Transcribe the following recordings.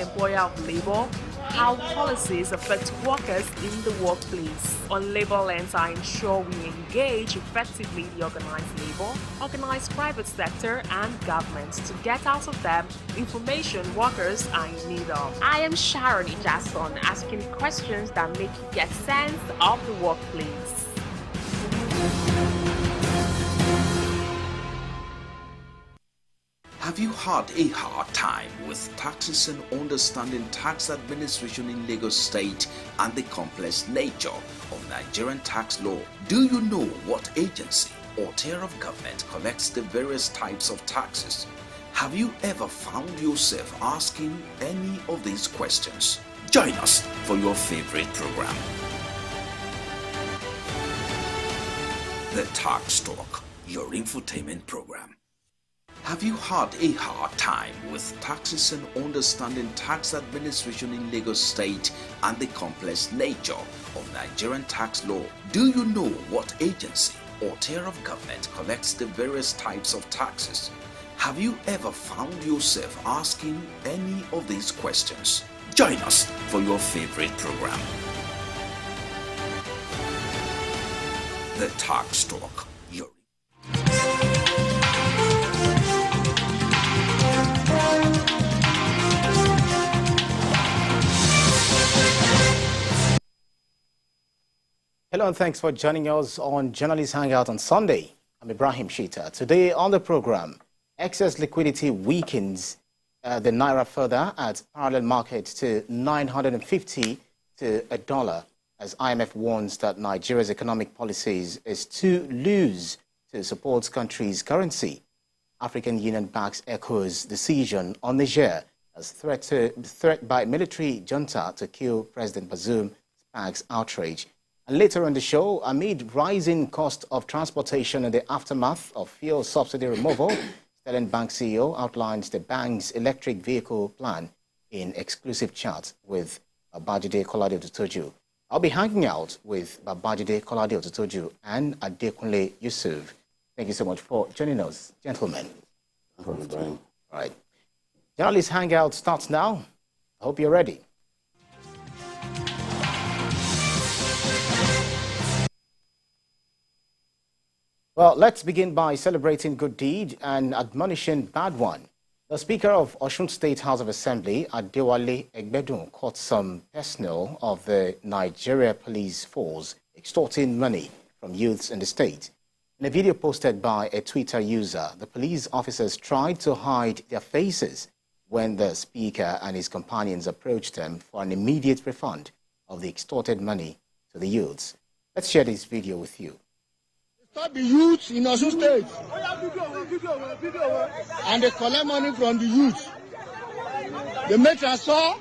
employer of labor, how policies affect workers in the workplace. On Labor Lens, I ensure we engage effectively the organized labor, organized private sector, and government to get out of them information workers are in need of. I am Sharon Ijason, asking questions that make you get sense of the workplace. Have you had a hard time with taxes and understanding tax administration in Lagos State and the complex nature of Nigerian tax law? Do you know what agency or tier of government collects the various types of taxes? Have you ever found yourself asking any of these questions? Join us for your favorite program, The Tax Talk, your infotainment program. Have you had a hard time with taxes and understanding tax administration in Lagos State and the complex nature of Nigerian tax law? Do you know what agency or tier of government collects the various types of taxes? Have you ever found yourself asking any of these questions? Join us for your favorite program, The Tax Talk. Hello and thanks for joining us on Journalist Hangout on Sunday. I'm Ibrahim Shita. Today on the program, excess liquidity weakens the Naira further at parallel market to 950 to a dollar as IMF warns that Nigeria's economic policies is too loose to support country's currency. African Union backs ECOWAS decision on Niger as threat by military junta to kill President Bazoum sparks outrage. And later in the show, amid rising cost of transportation in the aftermath of fuel subsidy removal, Sterling Bank CEO outlines the bank's electric vehicle plan in exclusive chat with Babajide Kolade Odutoju. I'll be hanging out with Babajide Kolade Odutoju and Adekunle Yusuf. Thank you so much for joining us, gentlemen. All right. Journalist Hangout starts now. I hope you're ready. Well, let's begin by celebrating good deed and admonishing bad one. The Speaker of Osun State House of Assembly, Adewale Egbedun, caught some personnel of the Nigeria Police Force extorting money from youths in the state. In a video posted by a Twitter user, the police officers tried to hide their faces when the Speaker and his companions approached them for an immediate refund of the extorted money to the youths. Let's share this video with you. Stop the youth in Osun State. And they collect money from the youth. They make transfer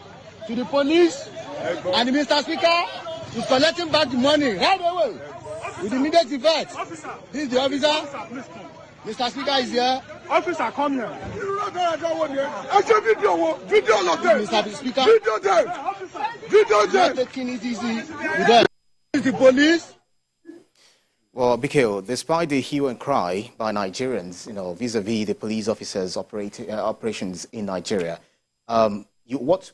to the police, and the Mr. Speaker is collecting back the money right away with immediate effect. This is the officer. Mr. Speaker is here. Officer, come here. Mr. Speaker, you are taking it easy with them. This is the police. Well, Bikeo, despite the hue and cry by Nigerians, vis-a-vis the police officers' operations in Nigeria, what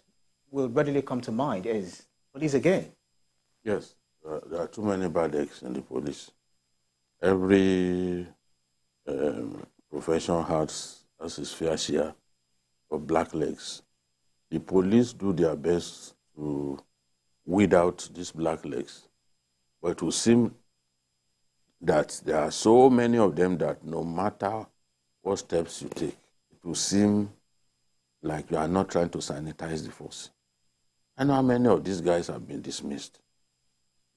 will readily come to mind is police again. Yes, there are too many bad eggs in the police. Every profession has its fair share of black legs. The police do their best to weed out these black legs, but it will seem that there are so many of them that no matter what steps you take, it will seem like you are not trying to sanitize the force. I know how many of these guys have been dismissed,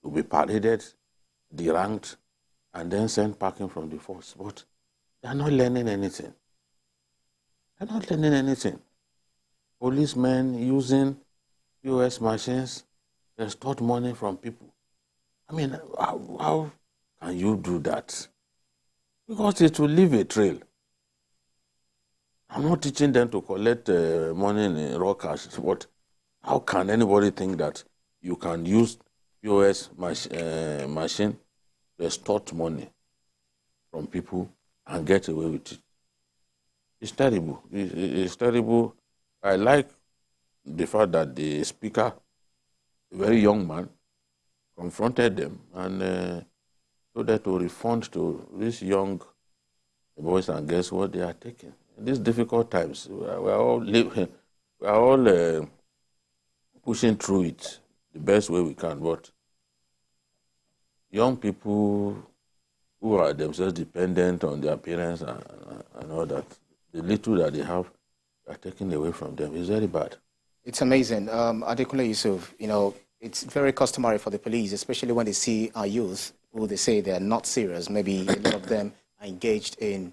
will be paraded, deranked, and then sent packing from the force. But they are not learning anything. They are not learning anything. Policemen using POS machines, they extort money from people. I mean, how can you do that? Because it will leave a trail. I'm not teaching them to collect money in raw cash, but how can anybody think that you can use POS machine to extort money from people and get away with it? It's terrible. It's terrible. I like the fact that the speaker, a very young man, confronted them and told them to refund to these young boys and girls what they are taking. In these difficult times, we are all pushing through it the best way we can, but young people who are themselves dependent on their parents and all that, the little that they have are taken away from them. It's very bad. It's amazing. Adekunle Yusuf, it's very customary for the police, especially when they see our youth, who they say they're not serious. Maybe a lot of them are engaged in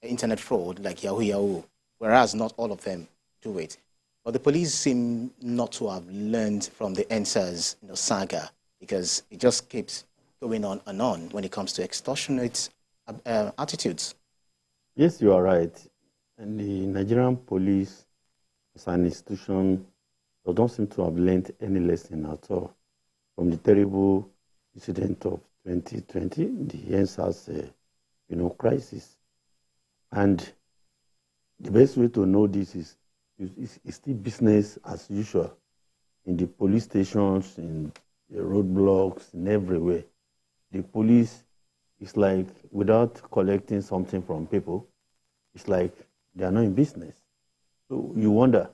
internet fraud, like Yahoo, whereas not all of them do it. But the police seem not to have learned from the NSAS saga, because it just keeps going on and on when it comes to extortionate attitudes. Yes, you are right. And the Nigerian police as an institution don't seem to have learned any lesson at all from the terrible incident of 2020, the NSAS crisis. And the best way to know this is still business as usual in the police stations, in the roadblocks, and everywhere. The police is like, without collecting something from people, it's like they are not in business. So you wonder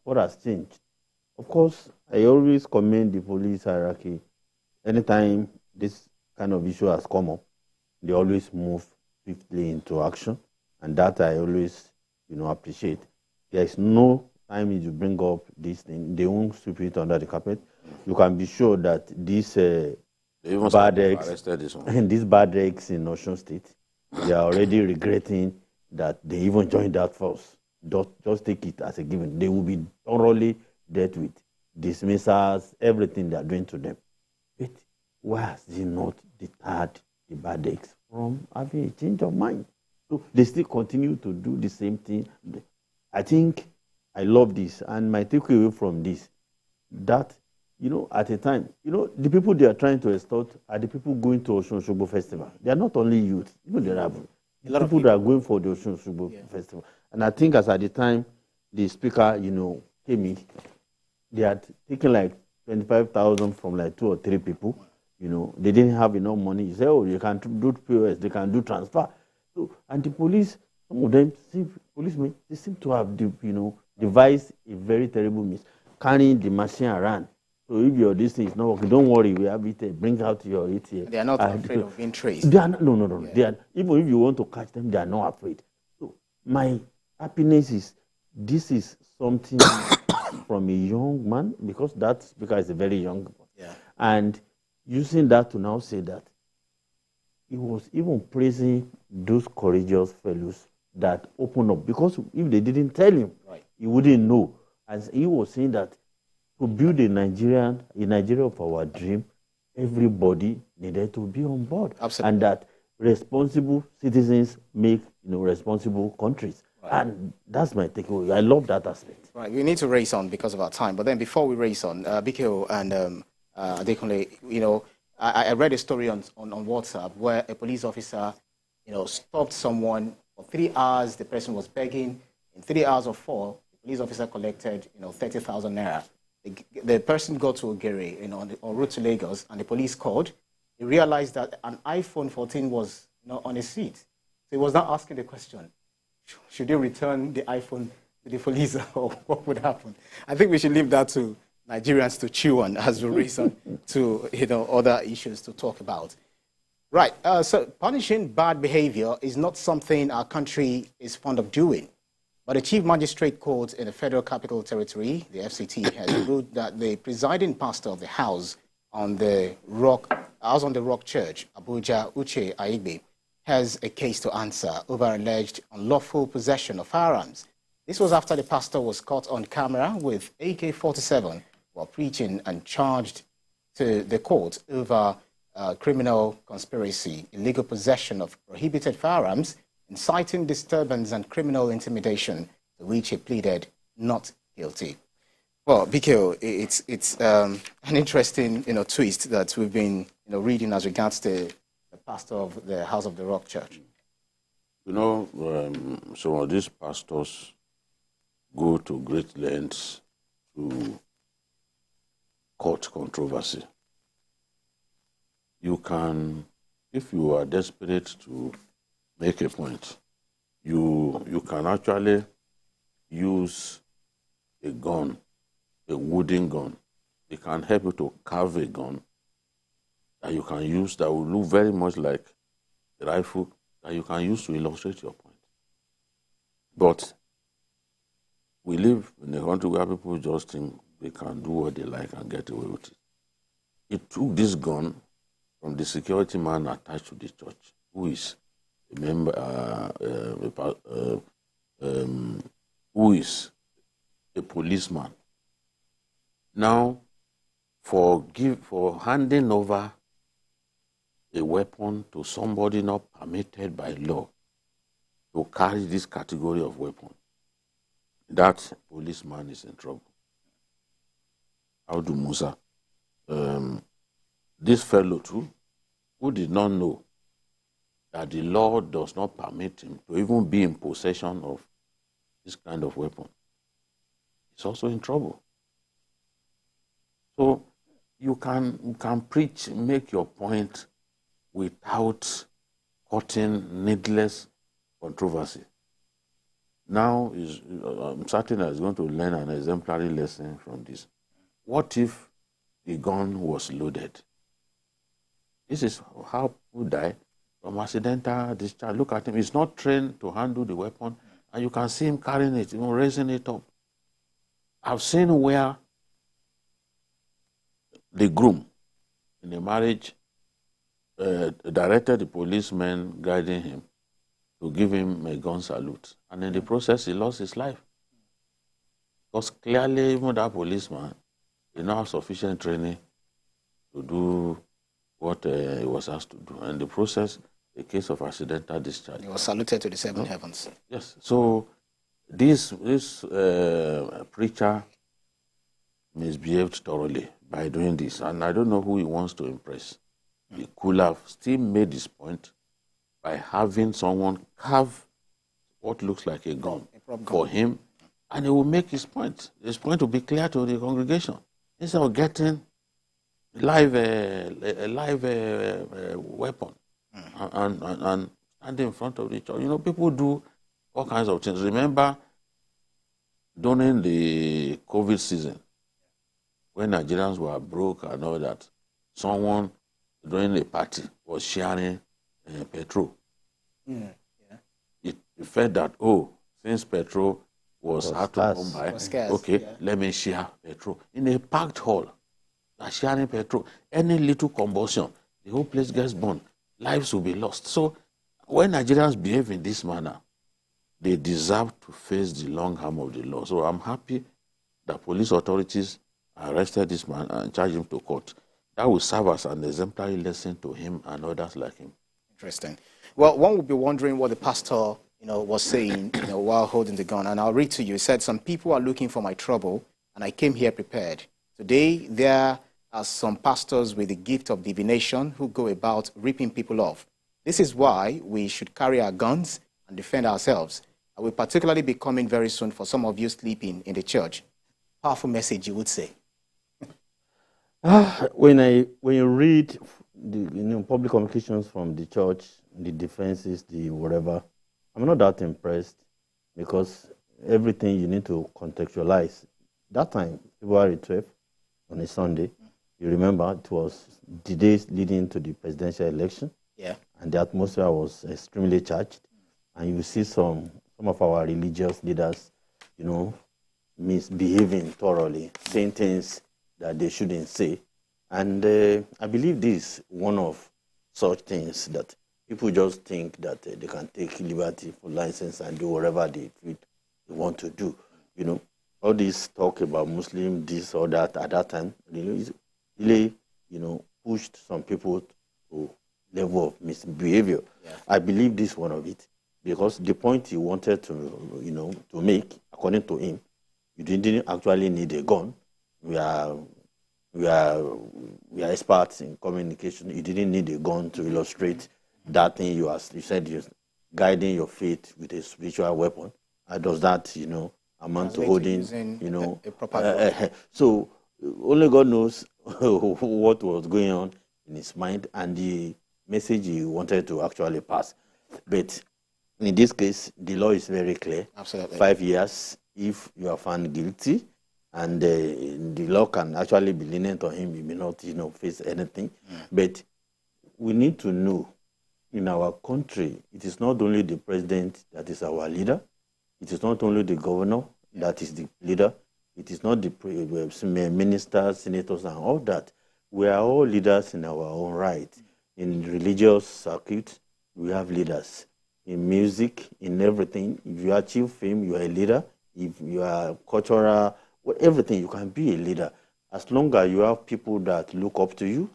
what has changed. Of course, I always commend the police hierarchy. Anytime this kind of issue has come up, they always move swiftly into action, and that I always, appreciate. There is no time you bring up this thing, they won't sweep it under the carpet. You can be sure that these bad eggs in Osun State, they are already regretting that they even joined that force. Just take it as a given. They will be thoroughly dealt with, dismissals, everything they are doing to them. But why has it not deterred the bad eggs from having a change of mind? So they still continue to do the same thing. I think I love this, and my takeaway from this, that, at a time, the people they are trying to extort are the people going to Osun Osogbo Festival. They are not only youth, even there are people that are going for the Osun Osogbo Festival. And I think as at the time the speaker, came in, they had taken like 25,000 from like 2 or 3 people. They didn't have enough money. You say, oh, you can do POS, they can do transfer. So, and the police, some of them, policemen, they seem to have, devised a very terrible means, carrying the machine around. So if your this thing is not working, don't worry, we have it. Bring out your ATM. They are not afraid of being traced. They are not, no. Yeah. They are, even if you want to catch them, they are not afraid. So my happiness is, this is something from a young man, because that speaker is a very young one. Yeah. And using that to now say that he was even praising those courageous fellows that opened up, because if they didn't tell him, he wouldn't know. As he was saying that to build a Nigeria of our dream, everybody needed to be on board. Absolutely. And that responsible citizens make responsible countries. Right. And that's my takeaway. I love that aspect. Right, we need to race on because of our time. But then before we race on, Biko and Adekunle, I read a story on WhatsApp where a police officer, stopped someone for 3 hours. The person was begging. In 3 hours or 4, the police officer collected, 30,000 naira. The person got to Ogere, en route to Lagos, and the police called. He realized that an iPhone 14 was on his seat. So he was not asking the question, should you return the iPhone to the police, or what would happen? I think we should leave that to Nigerians to chew on as we reason to other issues to talk about. Right, so punishing bad behavior is not something our country is fond of doing. But the Chief Magistrate Court in the Federal Capital Territory, the FCT, has ruled that the presiding pastor of the House on the Rock Church, Abuja Uche Aigbe, has a case to answer over alleged unlawful possession of firearms. This was after the pastor was caught on camera with AK-47 while preaching and charged to the court over criminal conspiracy, illegal possession of prohibited firearms, inciting disturbance and criminal intimidation, to which he pleaded not guilty. Well, Biko, it's an interesting twist that we've been reading as regards to the pastor of the House of the Rock Church. Some of these pastors go to great lengths to court controversy. You can, if you are desperate to make a point, you can actually use a gun, a wooden gun. It can help you to carve a gun that you can use that will look very much like a rifle that you can use to illustrate your point. But we live in a country where people just think they can do what they like and get away with it. It took this gun from the security man attached to the church, who is a member, who is a policeman. Now, for handing over a weapon to somebody not permitted by law to carry this category of weapon, that policeman is in trouble. Audu Musa, this fellow too, who did not know that the law does not permit him to even be in possession of this kind of weapon, is also in trouble. So you can preach, make your point without causing needless controversy. Now, I'm certain I was going to learn an exemplary lesson from this. What if the gun was loaded? This is how people die from accidental discharge. Look at him. He's not trained to handle the weapon, and you can see him carrying it, even raising it up. I've seen where the groom in a marriage directed the policeman guiding him to give him a gun salute. And in the process, he lost his life. Because clearly, even that policeman did not have sufficient training to do what he was asked to do. And in the process, a case of accidental discharge. He was saluted to the seven heavens. Yes. So this preacher misbehaved thoroughly by doing this. And I don't know who he wants to impress. He could have still made his point by having someone carve what looks like a gun for him, and he will make his point. His point will be clear to the congregation. Instead of getting a live weapon and standing in front of the church. You know, people do all kinds of things. Remember, during the COVID season, when Nigerians were broke and all that, someone during a party was sharing petrol. Yeah. It felt that, oh, since petrol was hard to come by, okay, let me share petrol. In a packed hall, they're sharing petrol. Any little combustion, the whole place gets burned. Lives will be lost. So when Nigerians behave in this manner, they deserve to face the long arm of the law. So I'm happy that police authorities arrested this man and charged him to court. That will serve as an exemplary lesson to him and others like him. Interesting. Well, one would be wondering what the pastor, was saying, while holding the gun. And I'll read to you. He said, "Some people are looking for my trouble, and I came here prepared. Today, there are some pastors with the gift of divination who go about ripping people off. This is why we should carry our guns and defend ourselves. I will particularly be coming very soon for some of you sleeping in the church." Powerful message, you would say. When you read the public communications from the church, the defenses, the whatever, I'm not that impressed, because everything you need to contextualize. That time, February 12th, on a Sunday, you remember it was the days leading to the presidential election. Yeah. And the atmosphere was extremely charged. And you see some of our religious leaders, misbehaving thoroughly, saying things that they shouldn't say. And I believe this is one of such things that people just think that they can take liberty for license and do whatever they want to do. All this talk about Muslim, this or that at that time, really, pushed some people to level of misbehavior. Yeah. I believe this is one of it, because the point he wanted to make, according to him, you didn't actually need a gun. We are experts in communication. You didn't need a gun to illustrate that thing you said you're guiding your faith with a spiritual weapon. Does that, amount to holding, a proper so only God knows what was going on in his mind and the message he wanted to actually pass. But in this case, the law is very clear. Absolutely. 5 years if you are found guilty, and the law can actually be lenient on him. He may not, face anything. But we need to know, in our country, it is not only the president that is our leader. It is not only the governor that is the leader. It is not the ministers, senators, and all that. We are all leaders in our own right. In religious circuit, we have leaders. In music, in everything, if you achieve fame, you are a leader. If you are cultural, everything, you can be a leader. As long as you have people that look up to you,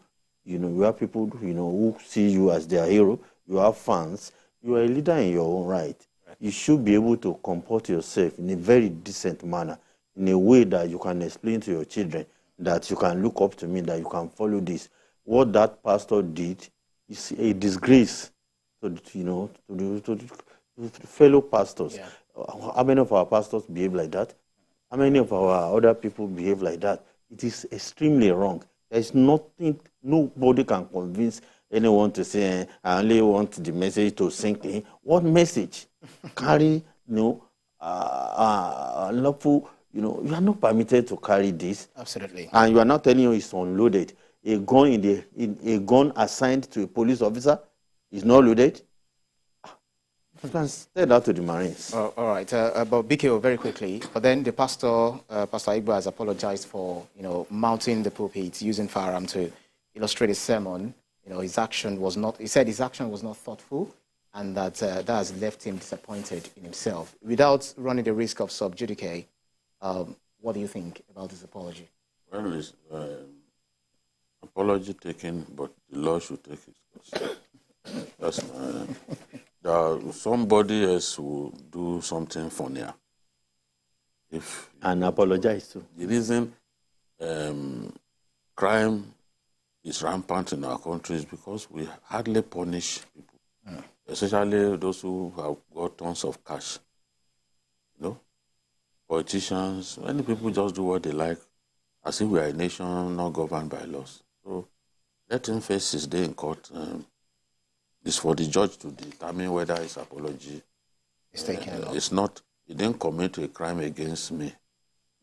you have people, who see you as their hero, you have fans, you are a leader in your own right. You should be able to comport yourself in a very decent manner, in a way that you can explain to your children that you can look up to me, that you can follow this. What that pastor did is a disgrace to the fellow pastors. Yeah. How many of our pastors behave like that? How many of our other people behave like that? It is extremely wrong. There is nothing, nobody can convince anyone to say, I only want the message to sink in. What message? Carry, lawful, you are not permitted to carry this. Absolutely. And you are not telling you it's unloaded. A gun assigned to a police officer is not loaded. You can tell that to the Marines. All right, but BKO, very quickly. But then the pastor, Pastor Igbo, has apologized for mounting the pulpit using firearm to illustrate his sermon. His action was not. He said his action was not thoughtful, and that that has left him disappointed in himself. Without running the risk of sub judice, what do you think about his apology? Well, it's apology taken, but the law should take its course. That's somebody else will do something funnier. And apologize too. The reason crime is rampant in our country is because we hardly punish people, especially those who have got tons of cash. Politicians, many people just do what they like, as if we are a nation not governed by laws. So let him face his day in court. It's for the judge to determine whether his apology is taken or not. It's not. He didn't commit a crime against me.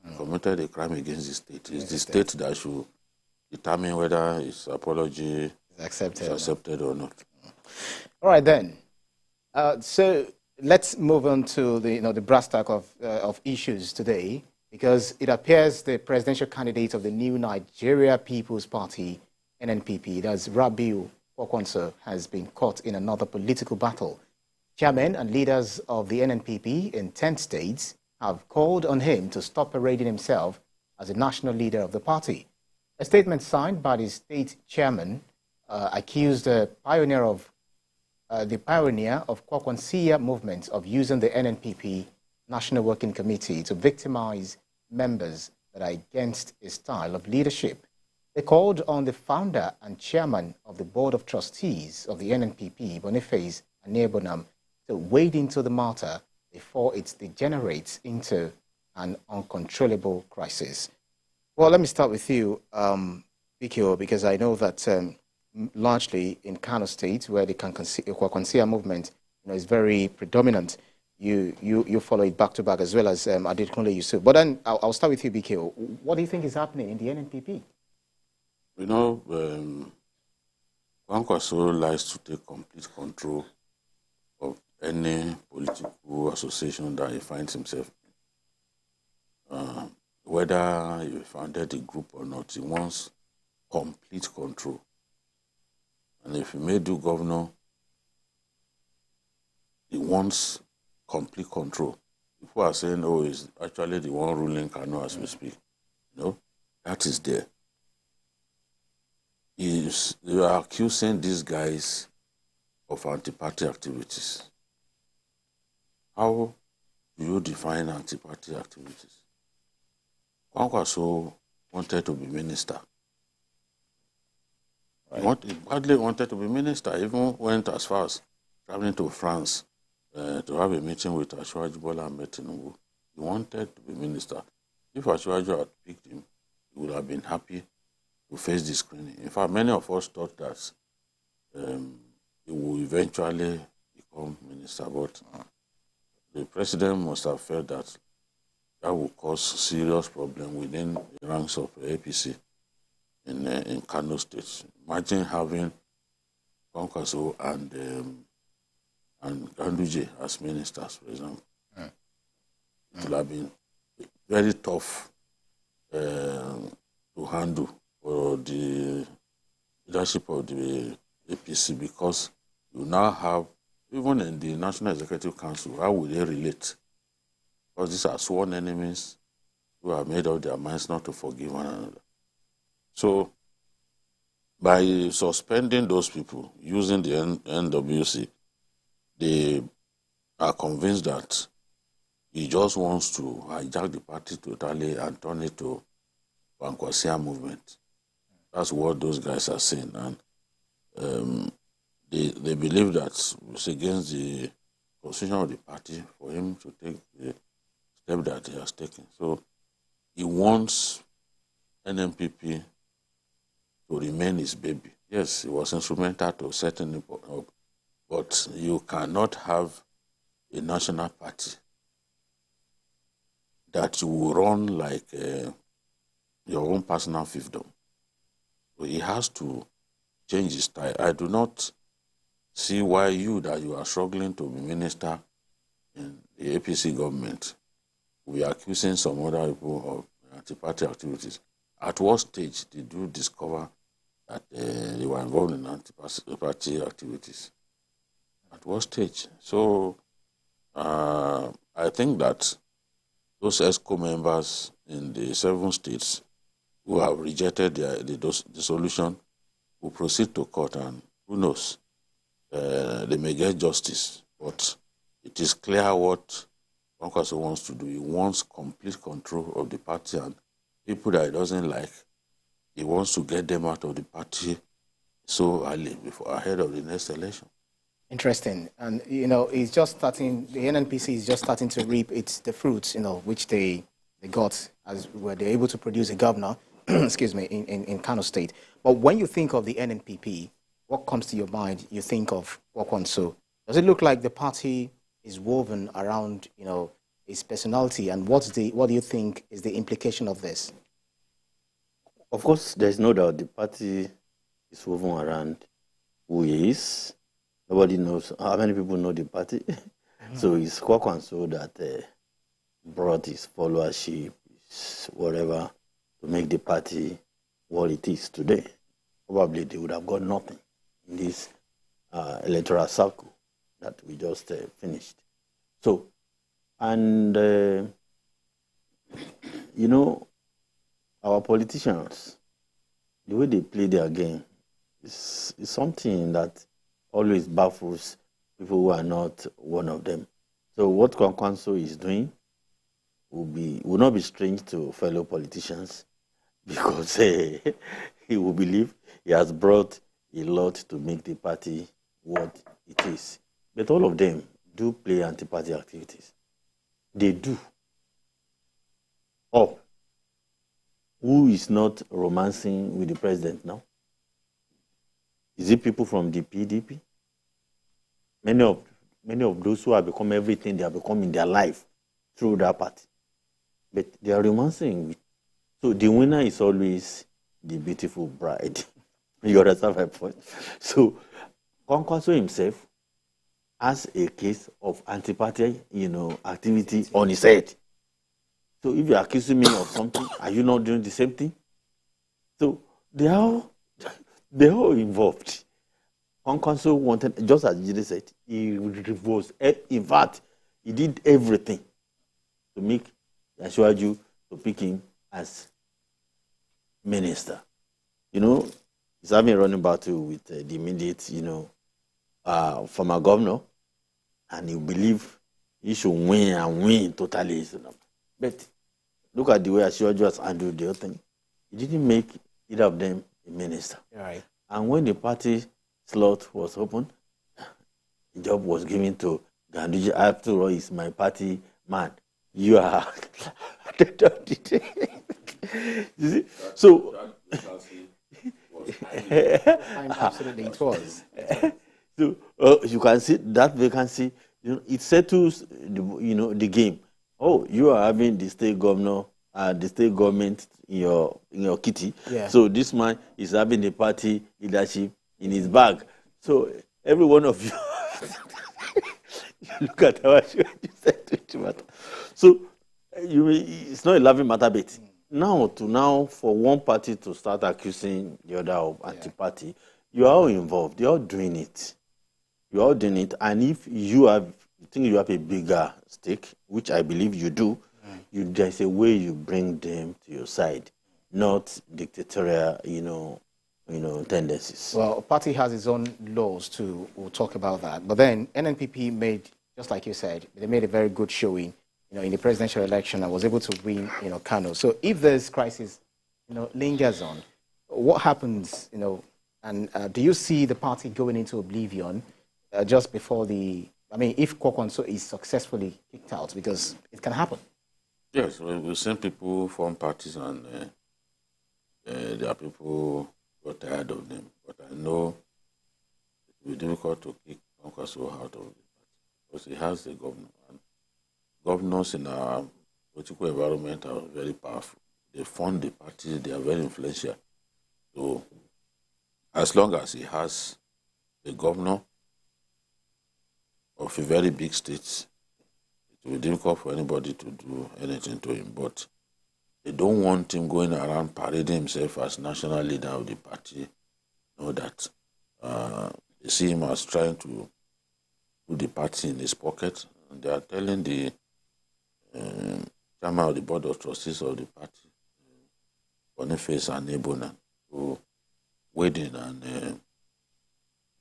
He committed a crime against the state. It's the state that should determine whether his apology is accepted or not. All right, then. So let's move on to the brass tack of issues today, because it appears the presidential candidate of the new Nigeria People's Party, NNPP, that's Rabiu Kwankwaso, has been caught in another political battle. Chairmen and leaders of the NNPP in 10 states have called on him to stop parading himself as the national leader of the party. A statement signed by the state chairman accused the pioneer of Kwankwaso movement of using the NNPP National Working Committee to victimize members that are against his style of leadership. They called on the founder and chairman of the Board of Trustees of the NNPP, Boniface Anebonam, to wade into the matter before it degenerates into an uncontrollable crisis. Well, let me start with you, BKO, because I know that largely in Kano State, where the Kwankwaso movement is very predominant, you follow it back to back, as well as Adekunle Yusuf. But then I'll start with you, BKO. What do you think is happening in the NNPP? Kwankwaso likes to take complete control of any political association that he finds himself in. Whether he founded a group or not, he wants complete control. And if he may do governor, he wants complete control. People are saying, oh, he's actually the one ruling Kano as we speak. That is there. They are accusing these guys of anti-party activities. How do you define anti-party activities? Kwankwaso wanted to be minister. Right. He badly wanted to be minister, even went as far as traveling to France to have a meeting with Ashwaji Bola Ahmed Tinubu. He wanted to be minister. If Ashwaju had picked him, he would have been happy to face the screening. In fact, many of us thought that he will eventually become minister, but the president must have felt that that would cause serious problem within the ranks of the APC in Kano State. Imagine having Kwankwaso and Ganduje as ministers, for example. It would have been very tough to handle for the leadership of the APC, because you now have, even in the National Executive Council, how will they relate? Because these are sworn enemies who have made up their minds not to forgive one another. So, by suspending those people, using the NWC, they are convinced that he just wants to hijack the party totally and turn it to Kwankwasia movement. That's what those guys are saying. And they believe that it's against the constitution of the party for him to take the step that he has taken. So he wants NNPP to remain his baby. Yes, he was instrumental to setting it up, but you cannot have a national party that you will run like your own personal fiefdom. So he has to change his style. I do not see why you are struggling to be minister in the APC government, we are accusing some other people of anti-party activities. At what stage did you discover that they were involved in anti-party activities? At what stage? So I think that those ESCO members in the 7 states who have rejected the solution will proceed to court, and who knows, they may get justice. But it is clear what Kwankwaso wants to do. He wants complete control of the party, and people that he doesn't like, he wants to get them out of the party so early, ahead of the next election. Interesting. And, it's just starting, the NNPC is just starting to reap the fruits, which they got as were they able to produce a governor, excuse me, in Kano State. But when you think of the NNPP, what comes to your mind? You think of Kwankwaso. Does it look like the party is woven around, his personality? And what do you think is the implication of this? Of course, there's no doubt the party is woven around who he is. Nobody knows how many people know the party. So it's Kwankwaso that brought his followership, whatever, to make the party what it is today. Probably they would have got nothing in this electoral cycle that we just finished. So, and our politicians, the way they play their game is something that always baffles people who are not one of them. So what Kwankwaso is doing will not be strange to fellow politicians, because he will believe he has brought a lot to make the party what it is. But all of them do play anti-party activities. They do. Oh, who is not romancing with the president now? Is it people from the PDP? Many of those who have become everything they have become in their life through that party. But they are romancing with. So the winner is always the beautiful bride. You understand my point? So Kwankwaso himself has a case of anti-party, activity on his head. So if you're accusing me of something, are you not doing the same thing? So they're all involved. Kwankwaso wanted, just as Jide said, he was, in fact, he did everything to make Ashwaju to pick him as minister. He's having a running battle with the immediate, former governor, and you believe he should win and win totally. But look at the way Ashwaju has handled the whole thing. He didn't make either of them a minister. Right. And when the party slot was open, the job was given to Ganduje. After all, he's my party man. you are. You see? So, absolutely, it was. so you can see that vacancy. It settles the game. Oh, you are having the state governor, the state government in your kitty. Yeah. So this man is having the party leadership in his bag. So every one of you, you look at our show. You said to matter. So it's not a laughing matter, but now for one party to start accusing the other of anti-party, you are all involved. You're all doing it. You're all doing it. And if you think you have a bigger stake, which I believe you do, there's a way you bring them to your side, not dictatorial, tendencies. Well, a party has its own laws too. We'll talk about that. But then NNPP made, just like you said, they made a very good showing, in the presidential election and was able to win, Kano. So if this crisis, lingers on, what happens, and do you see the party going into oblivion just before if Kwakwanso is successfully kicked out, because it can happen? Yes, we've seen people form parties and there are people who are tired of them. But I know it will be difficult to kick Kwakwanso out of the party because he has the governor. And governors in our political environment are very powerful. They fund the party, they are very influential. So as long as he has the governor of a very big state, it will be difficult for anybody to do anything to him. But they don't want him going around parading himself as national leader of the party. Know that they see him as trying to put the party in his pocket. And they are telling the chairman of the board of trustees of the party, Boniface and Ebona, to wade in and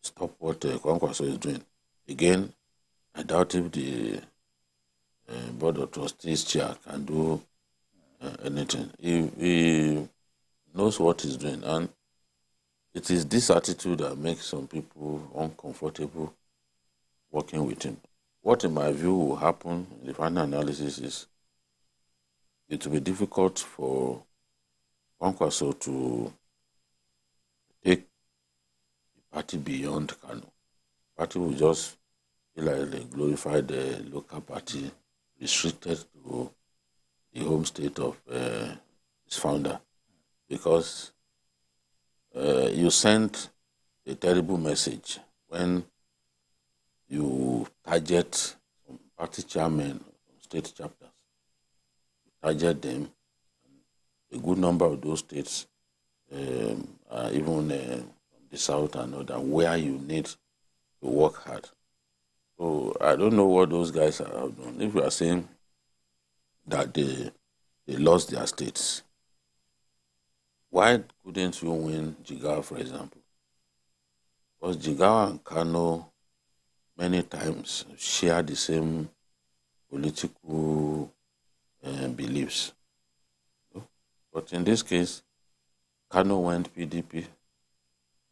stop what Kwankwaso is doing. Again, I doubt if the board of trustees chair can do anything. He knows what he's doing, and it is this attitude that makes some people uncomfortable working with him. What, in my view, will happen in the final analysis is it will be difficult for Kwankwaso to take the party beyond Kano. The party will just be like a glorified local party restricted to the home state of its founder, because you sent a terrible message when you target some party chairmen, state chapters. You target them. A good number of those states are even from the south and other, where you need to work hard. So I don't know what those guys are doing. If you are saying that they lost their states, why couldn't you win Jigawa, for example? Because Jigawa and Kano many times share the same political beliefs. But in this case, Kano went PDP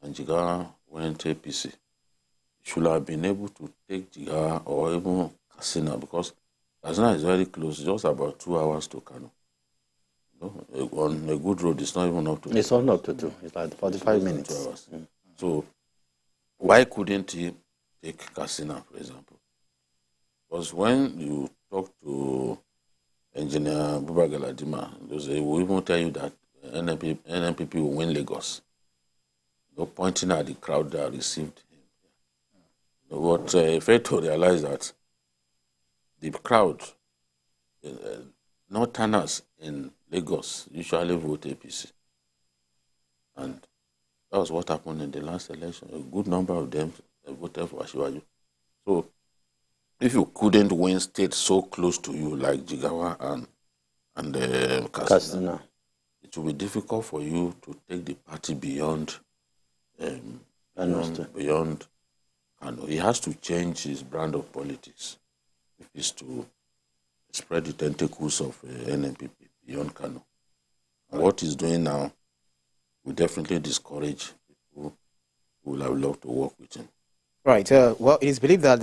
and Jigawa went APC. Should have been able to take Jigawa or even Katsina, because Katsina is very close, just about 2 hours to Kano. On a good road, it's not even up to. It's not up to 2. It's like 45 minutes. 2 hours. So why couldn't he take Katsina, for example? Because when you talk to Engineer Buba Galadima, they will even tell you that NNPP will win Lagos. Pointing at the crowd that received him. What failed to realize that the crowd, northerners in Lagos, usually vote APC. And that was what happened in the last election. A good number of them voted for Ashwaju. So if you couldn't win states so close to you like Jigawa and Katsina, it will be difficult for you to take the party beyond Kano. He has to change his brand of politics if he's to spread the tentacles of NNPP beyond Kano. And what he's doing now will definitely discourage people who will have loved to work with him. Right. Well, it is believed that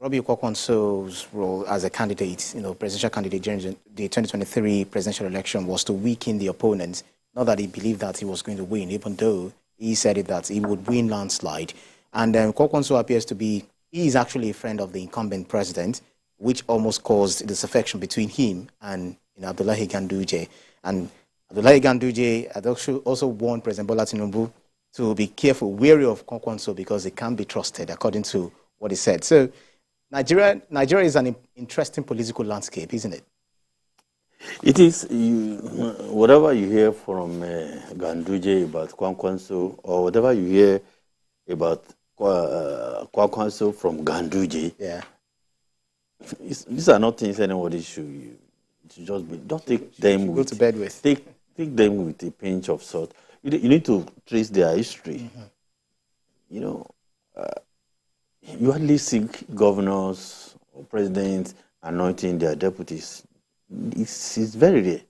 Robbie Kwakwanso's role as a candidate, presidential candidate during the 2023 presidential election was to weaken the opponents. Not that he believed that he was going to win, even though he said it that he would win landslide. And Kwakwanso appears to be, he is actually a friend of the incumbent president, which almost caused disaffection between him and Abdullahi Ganduje. And Abdullahi Ganduje had also warned President Bola Tinubu to be careful, wary of Kwakwanso because it can't be trusted, according to what he said. So Nigeria is an interesting political landscape, isn't it? It is. Whatever you hear from Ganduje about Kwakwanso, or whatever you hear about Kwakwanso from Ganduje, yeah, these are not things anybody should just be. Don't take them go to bed with. Take them with a pinch of salt. You need to trace their history. Mm-hmm. You hardly see governors or presidents anointing their deputies. It's very rare.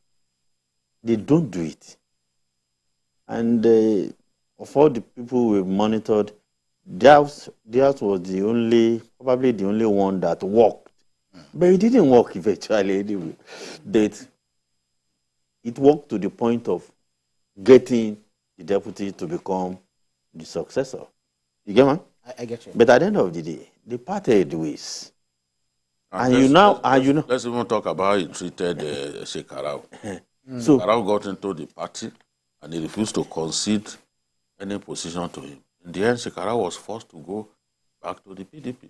They don't do it. And of all the people we've monitored, theirs was probably the only one that worked. But it didn't work eventually anyway. It worked to the point of getting the deputy to become the successor. You get me? I get you. But at the end of the day, they parted ways. Let's even talk about how he treated Shekarau. So Shekarau got into the party and he refused to concede any position to him. In the end, Shekarau was forced to go back to the PDP.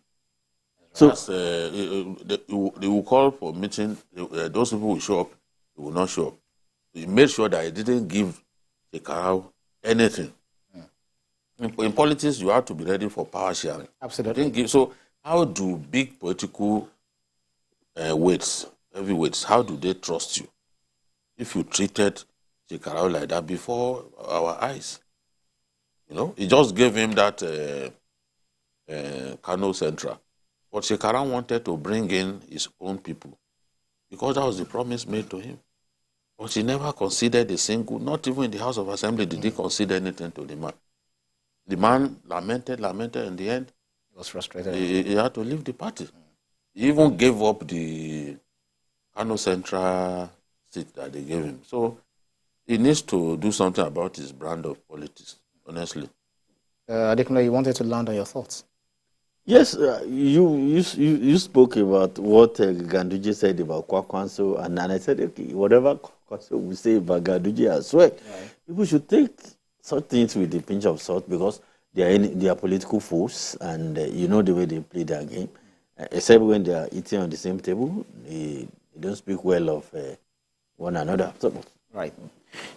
So they will call for meeting. Those people will show up. They will not show up. He made sure that he didn't give Shekarau anything. In politics, you have to be ready for power sharing. Absolutely. So how do big political heavyweights, how do they trust you if you treated Shekarau like that before our eyes? He just gave him that Kano Central. But Shekarau wanted to bring in his own people because that was the promise made to him. But he never considered a single, not even in the House of Assembly did he consider anything to the man. The man lamented. In the end, he was frustrated. He had to leave the party. He even gave up the Kano Central seat that they gave him. So he needs to do something about his brand of politics, honestly. Adekunle, you wanted to land on your thoughts. Yes, you spoke about what Ganduje said about Kwakwanso, and I said, okay, whatever Kwakwanso will say about Ganduje as well, people should take such things with a pinch of salt because they are political force, and you know the way they play their game. Except when they are eating on the same table, they don't speak well of one another. Right.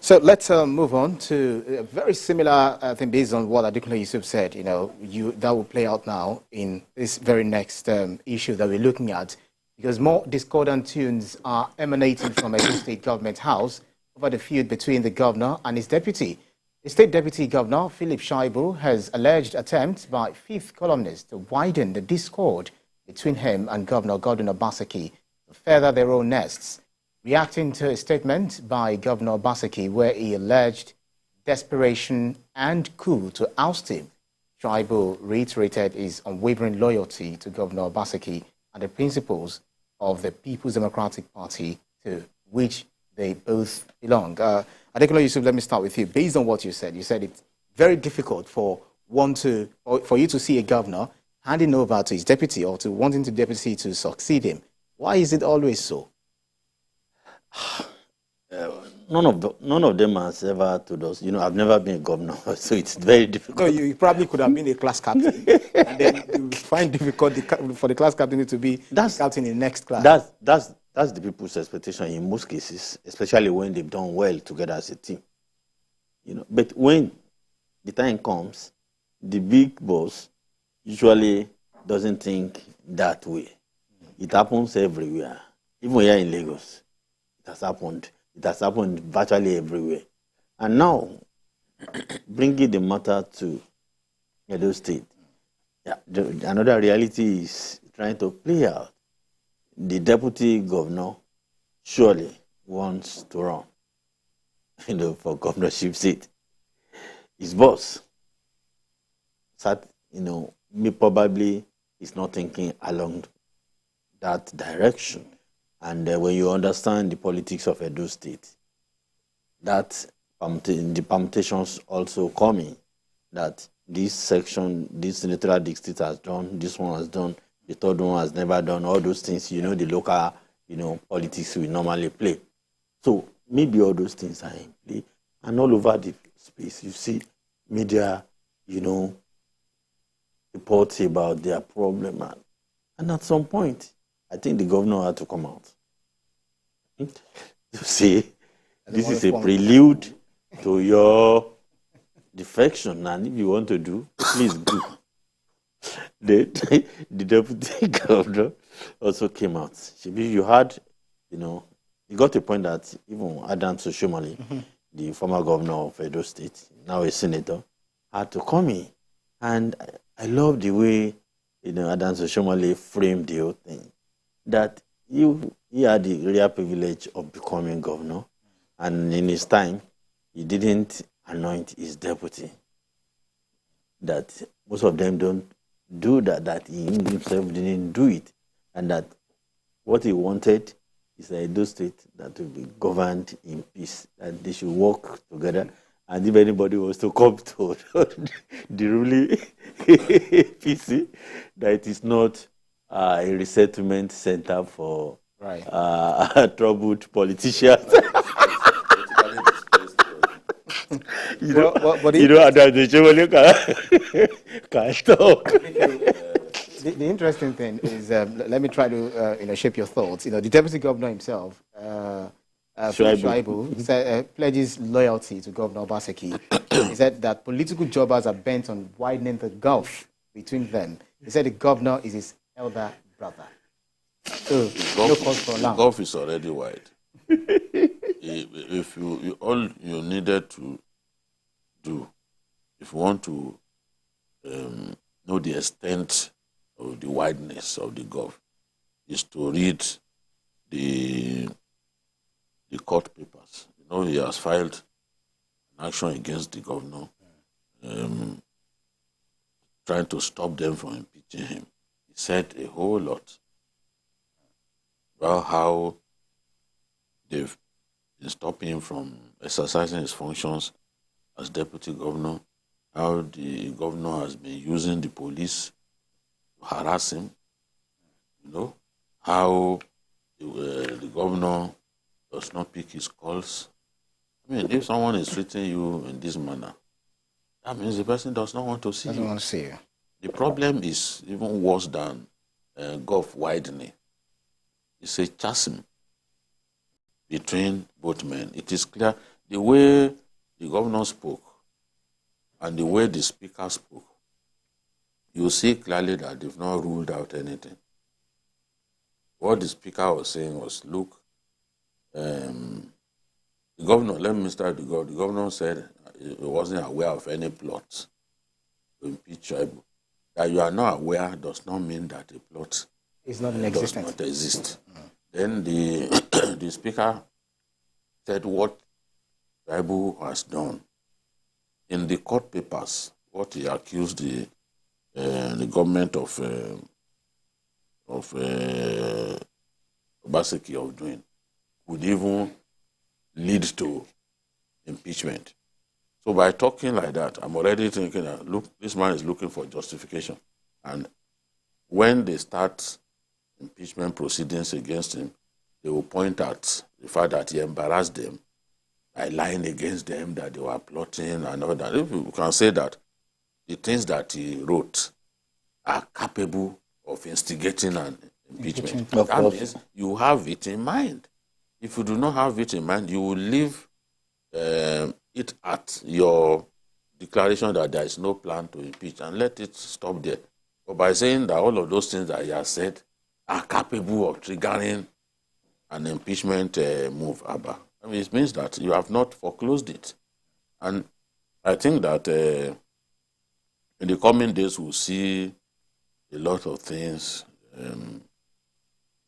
So let's move on to a very similar thing based on what Adekunle Yusuf said. That will play out now in this very next issue that we're looking at, because more discordant tunes are emanating from a state government house over the feud between the governor and his deputy. The state deputy governor, Philip Shaibu, has alleged attempts by fifth columnists to widen the discord between him and Governor Godwin Obaseki to further their own nests. Reacting to a statement by Governor Obaseki where he alleged desperation and coup to oust him, Shaibu reiterated his unwavering loyalty to Governor Obaseki and the principles of the People's Democratic Party to which they both belong. Adekunle Yusuf, let me start with you. Based on what you said it's very difficult for you to see a governor handing over to his deputy or to wanting the deputy to succeed him. Why is it always so? None of them has ever told us. I've never been a governor, so it's very difficult. No, you probably could have been a class captain, and then you find difficult for the class captain to be captain in the next class. That's the people's expectation in most cases, especially when they've done well together as a team. But when the time comes, the big boss usually doesn't think that way. It happens everywhere, even here in Lagos. It has happened virtually everywhere. And now, bringing the matter to Edo State, another reality is trying to play out. The deputy governor surely wants to run, for governorship seat. His boss, probably is not thinking along that direction. And when you understand the politics of Edo State, that the permutations also coming, that this section, this senatorial district has done, this one has done, the third one has never done, all those things, the local, politics we normally play. So maybe all those things are in play. And all over the space, you see media, reports about their problem. And at some point, I think the governor had to come out to say, this is a prelude to your defection. And if you want to do, please do. The deputy governor also came out. You had, you got a point that even Adam Soshomali, the former governor of Edo State, now a senator, had to come in. And I love the way, Adam Soshomali framed the whole thing. That he had the real privilege of becoming governor. And in his time, he didn't anoint his deputy. That most of them don't do that he himself didn't do it. And that what he wanted is a Edo State that will be governed in peace, that they should work together. And if anybody was to come to the ruling PC, that it is not a resettlement center for troubled politicians. Can't talk. The interesting thing is, let me try to shape your thoughts. The deputy governor himself, Shaibu, pledges loyalty to Governor Obaseki. He said that political jobbers are bent on widening the gulf between them. He said the governor is his elder brother. So, the gulf is already wide. If all you needed to do, if you want to know the extent of the wideness of the gulf, is to read the court papers. He has filed an action against the governor, trying to stop them from impeaching him. He said a whole lot about how they've been stopping him from exercising his functions as deputy governor, how the governor has been using the police to harass him, how the governor does not pick his calls. If someone is treating you in this manner, that means the person does not want to see you. Doesn't want to see you. The problem is even worse than gulf widening. It's a chasm between both men. It is clear the way the governor spoke and the way the speaker spoke, you see clearly that they've not ruled out anything. What the speaker was saying was, look, the governor, let me start the governor. The governor said he wasn't aware of any plots to impeach Shaibu. That you are not aware does not mean that a plot is not in does existence. not exist. Then the speaker said what Shaibu has done. In the court papers, what he accused the government of Obaseki of doing would even lead to impeachment. So by talking like that, I'm already thinking that, look, this man is looking for justification. And when they start impeachment proceedings against him, they will point at the fact that he embarrassed them by lying against them, that they were plotting and all that. If you can say that the things that he wrote are capable of instigating an impeachment, that means you have it in mind. If you do not have it in mind, you will leave it at your declaration that there is no plan to impeach and let it stop there. But by saying that all of those things that he has said are capable of triggering an impeachment move, it means that you have not foreclosed it. And I think that in the coming days we'll see a lot of things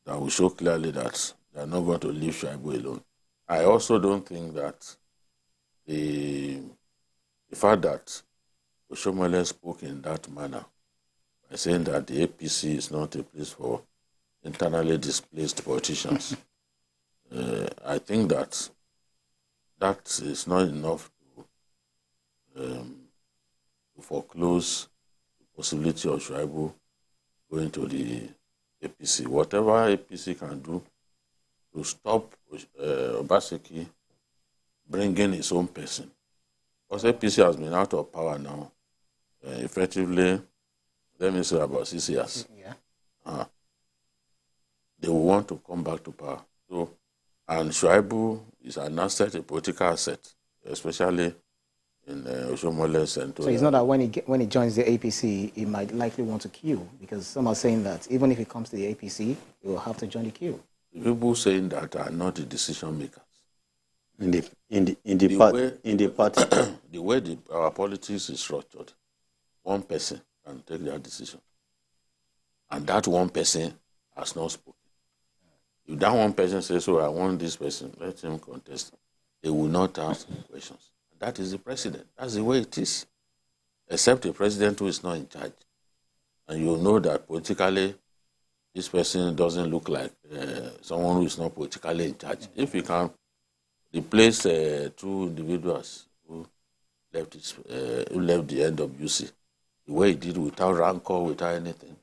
that will show clearly that they are not going to leave Shaibu alone. I also don't think that the fact that Oshomole spoke in that manner by saying that the APC is not a place for internally displaced politicians. I think that is not enough to foreclose the possibility of Shaibu going to the APC. Whatever APC can do to stop Obaseki bringing his own person. Because APC has been out of power now, effectively, let me say about 6 years. Yeah. They will want to come back to power. So, and Shaibu is an asset, a political asset, especially in Oshomole Central. So it's not that when he joins the APC, he might likely want to queue, because some are saying that even if he comes to the APC, he will have to join the queue. The people saying that are not the decision makers. In the party, the way our politics is structured, one person can take that decision, and that one person has not spoken. If that one person says, "So I want this person," let him contest. They will not ask questions. That is the president. That's the way it is. Except a president who is not in charge, and you know that politically, this person doesn't look like someone who is not politically in charge. If you can replace two individuals who left the NWC the way he did, without rancor, without anything,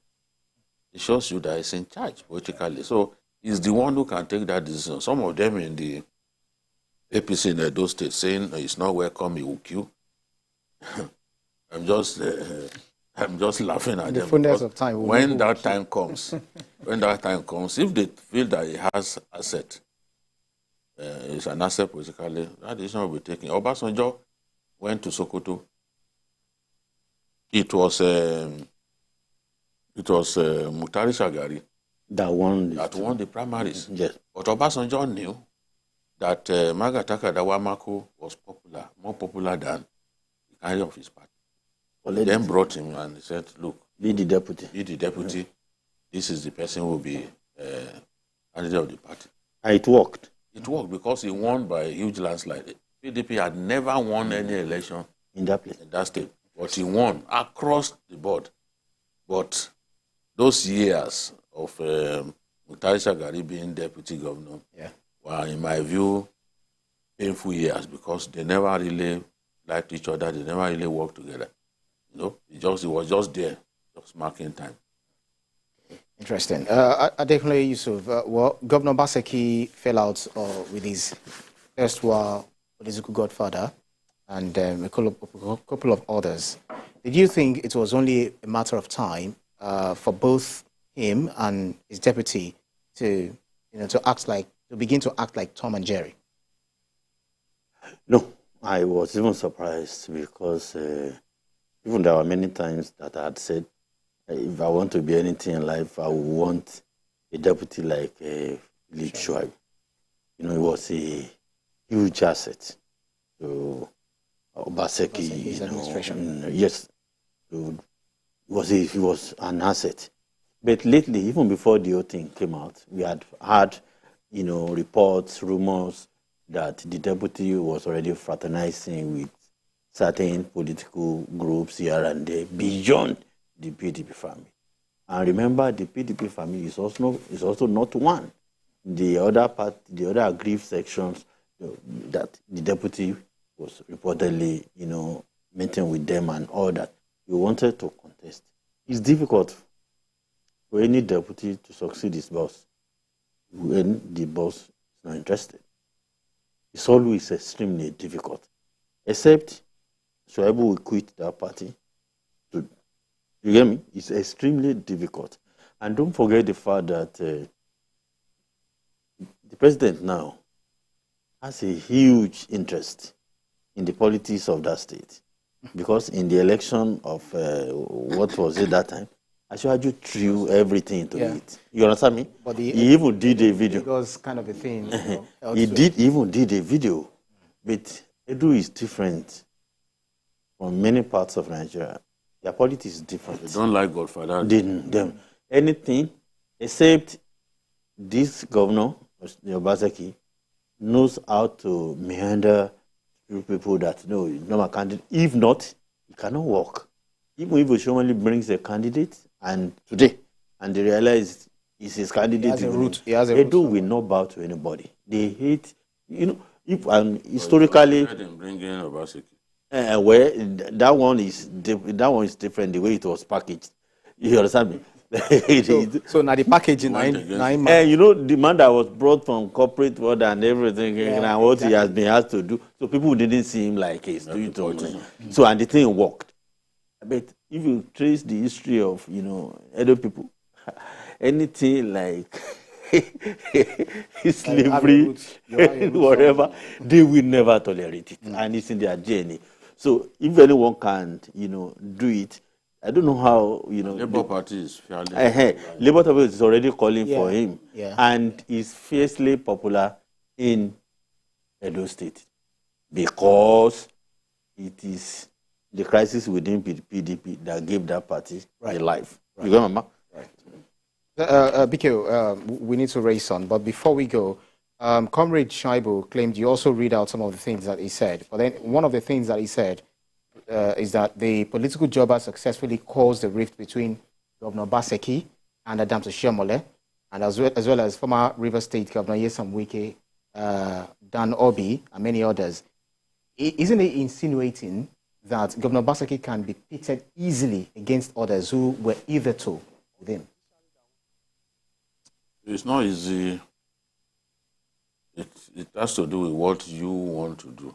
it shows you that he's in charge politically. So he's the one who can take that decision. Some of them in the APC in Edo State saying he's not welcome, he will queue. I'm just laughing at them. Of time when that time comes, if they feel that he has asset, it's an asset politically, that decision will be taken. Obasanjo went to Sokoto. It was Mutari Shagari that won the primaries. Yes. But Obasanjo knew that Magataka Dawamako was more popular than the candidate of his party. Well, then brought him and said, "Look, be the deputy. Yeah. This is the person who will be candidate of the party." And it worked. It worked because he won by a huge landslide. PDP had never won any election in that place, in that state, but he won across the board. But those years of Mutari Shagari being deputy governor were, in my view, painful years, because they never really liked each other. They never really worked together. You know, it was just there, just marking time. Interesting. Adekunle Yusuf, Governor Obaseki fell out with his erstwhile political godfather and a couple of others. Did you think it was only a matter of time for both him and his deputy to begin to act like Tom and Jerry? No, I was even surprised, because even there were many times that I had said, if I want to be anything in life, I would want a deputy like Philip Shaibu. You know, he was a huge asset to Obaseki administration. Yes, he was an asset. But lately, even before the whole thing came out, we had had, reports, rumors that the deputy was already fraternizing with certain political groups here and there beyond the PDP family. And remember, the PDP family is also not one. The other aggrieved sections that the deputy was reportedly, meeting with them and all that. He wanted to contest. It's difficult for any deputy to succeed his boss when the boss is not interested. It's always extremely difficult. Except Shaibu will quit that party. You get me? It's extremely difficult. And don't forget the fact that the president now has a huge interest in the politics of that state. Because in the election of, what was it that time? Ashwaju threw everything into it. You understand me? But he even did a video. It was kind of a thing. He even did a video. But Edo is different from many parts of Nigeria. Their politics is different. They don't like Godfather. Them. Anything except this governor, Obaseki, knows how to meander through people that know he's not a candidate. If not, he cannot work. Even if Oshomole brings a candidate and today, and they realize he's his candidate. Edo will not bow to anybody. They hate, if historically. Bringing Obaseki. Where that one is different. The way it was packaged, you understand me? so now the packaging, the man that was brought from corporate world and everything, and what he has been asked to do. So people didn't see him like he's doing something. So and the thing worked. But if you trace the history of Edo people, anything like slavery, whatever, they will never tolerate it, and it's in their DNA. So if anyone can, do it, I don't know how, Labour Party is fairly. Labour Party is already calling for him, and is fiercely popular in Edo State because it is the crisis within PDP that gave that party a life. You remember? BK, we need to race on, but before we go, Comrade Shaibu claimed you also read out some of the things that he said. But then one of the things that he said is that the political jobber successfully caused the rift between Governor Obaseki and Adams Oshiomhole, and as well as former River State Governor Nyesom Wike, Dan Obi, and many others. Isn't he insinuating that Governor Obaseki can be pitted easily against others who were hitherto with him? It's not easy. It has to do with what you want to do.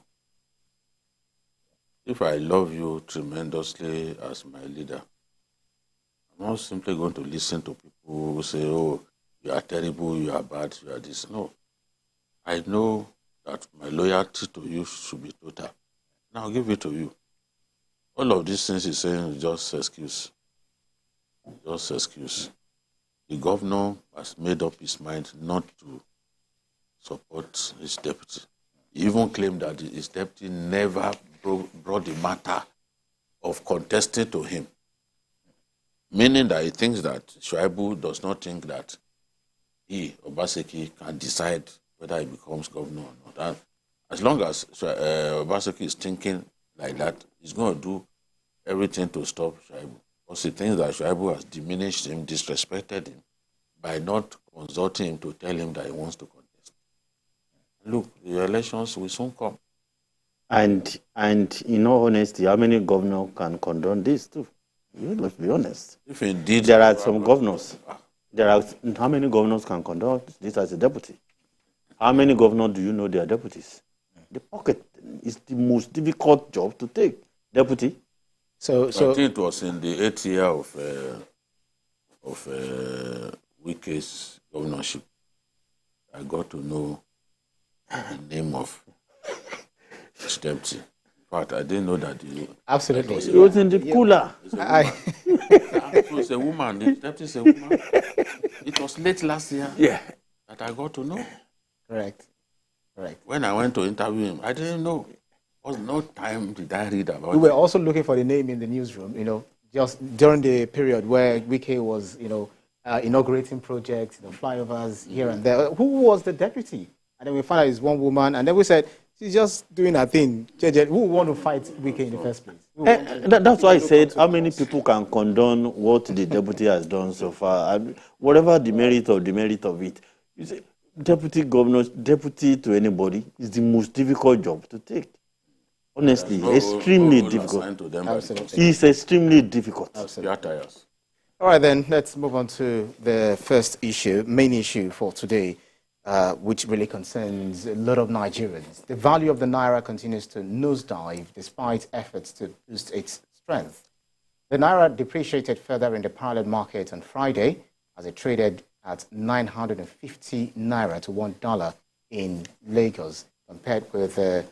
If I love you tremendously as my leader, I'm not simply going to listen to people who say, oh, you are terrible, you are bad, you are this. No. I know that my loyalty to you should be total. Now I'll give it to you. All of these things he's saying is just excuse. Just excuse. The governor has made up his mind not to support his deputy. He even claimed that his deputy never brought the matter of contesting to him, meaning that he thinks that Shaibu does not think that he, Obaseki, can decide whether he becomes governor or not. And as long as Obaseki is thinking like that, he's going to do everything to stop Shaibu. Because he thinks that Shaibu has diminished him, disrespected him, by not consulting him to tell him that he wants to contest. Look, the elections will soon come. And in all honesty, how many governors can condone this too? Let's be honest. If indeed there are some governors, how many governors can condone this as a deputy? How many governors do you know they are deputies? The pocket is the most difficult job to take, deputy. So I think it was in the 8th year of Wike's governorship I got to know the name of his deputy. In fact, I didn't know that. Absolutely. It was in the cooler. It was a woman. The deputy is a woman. It was late last year that I got to know. Correct. When I went to interview him, I didn't know. There was no time did I read about it. We were also looking for the name in the newsroom, just during the period where Wike was, inaugurating projects, flyovers here and there. Who was the deputy? And then we found out it's one woman, and then we said, she's just doing her thing. Who would want to fight Wike in the first place? That's why I said, how many people can condone what the deputy has done so far? Whatever the merit or demerit of it, you say, deputy governor, deputy to anybody is the most difficult job to take. Honestly, extremely difficult. It's extremely difficult. Absolutely. All right, then, let's move on to the first issue, main issue for today, which really concerns a lot of Nigerians. The value of the Naira continues to nosedive despite efforts to boost its strength. The Naira depreciated further in the parallel market on Friday as it traded at 950 Naira to $1 in Lagos, compared with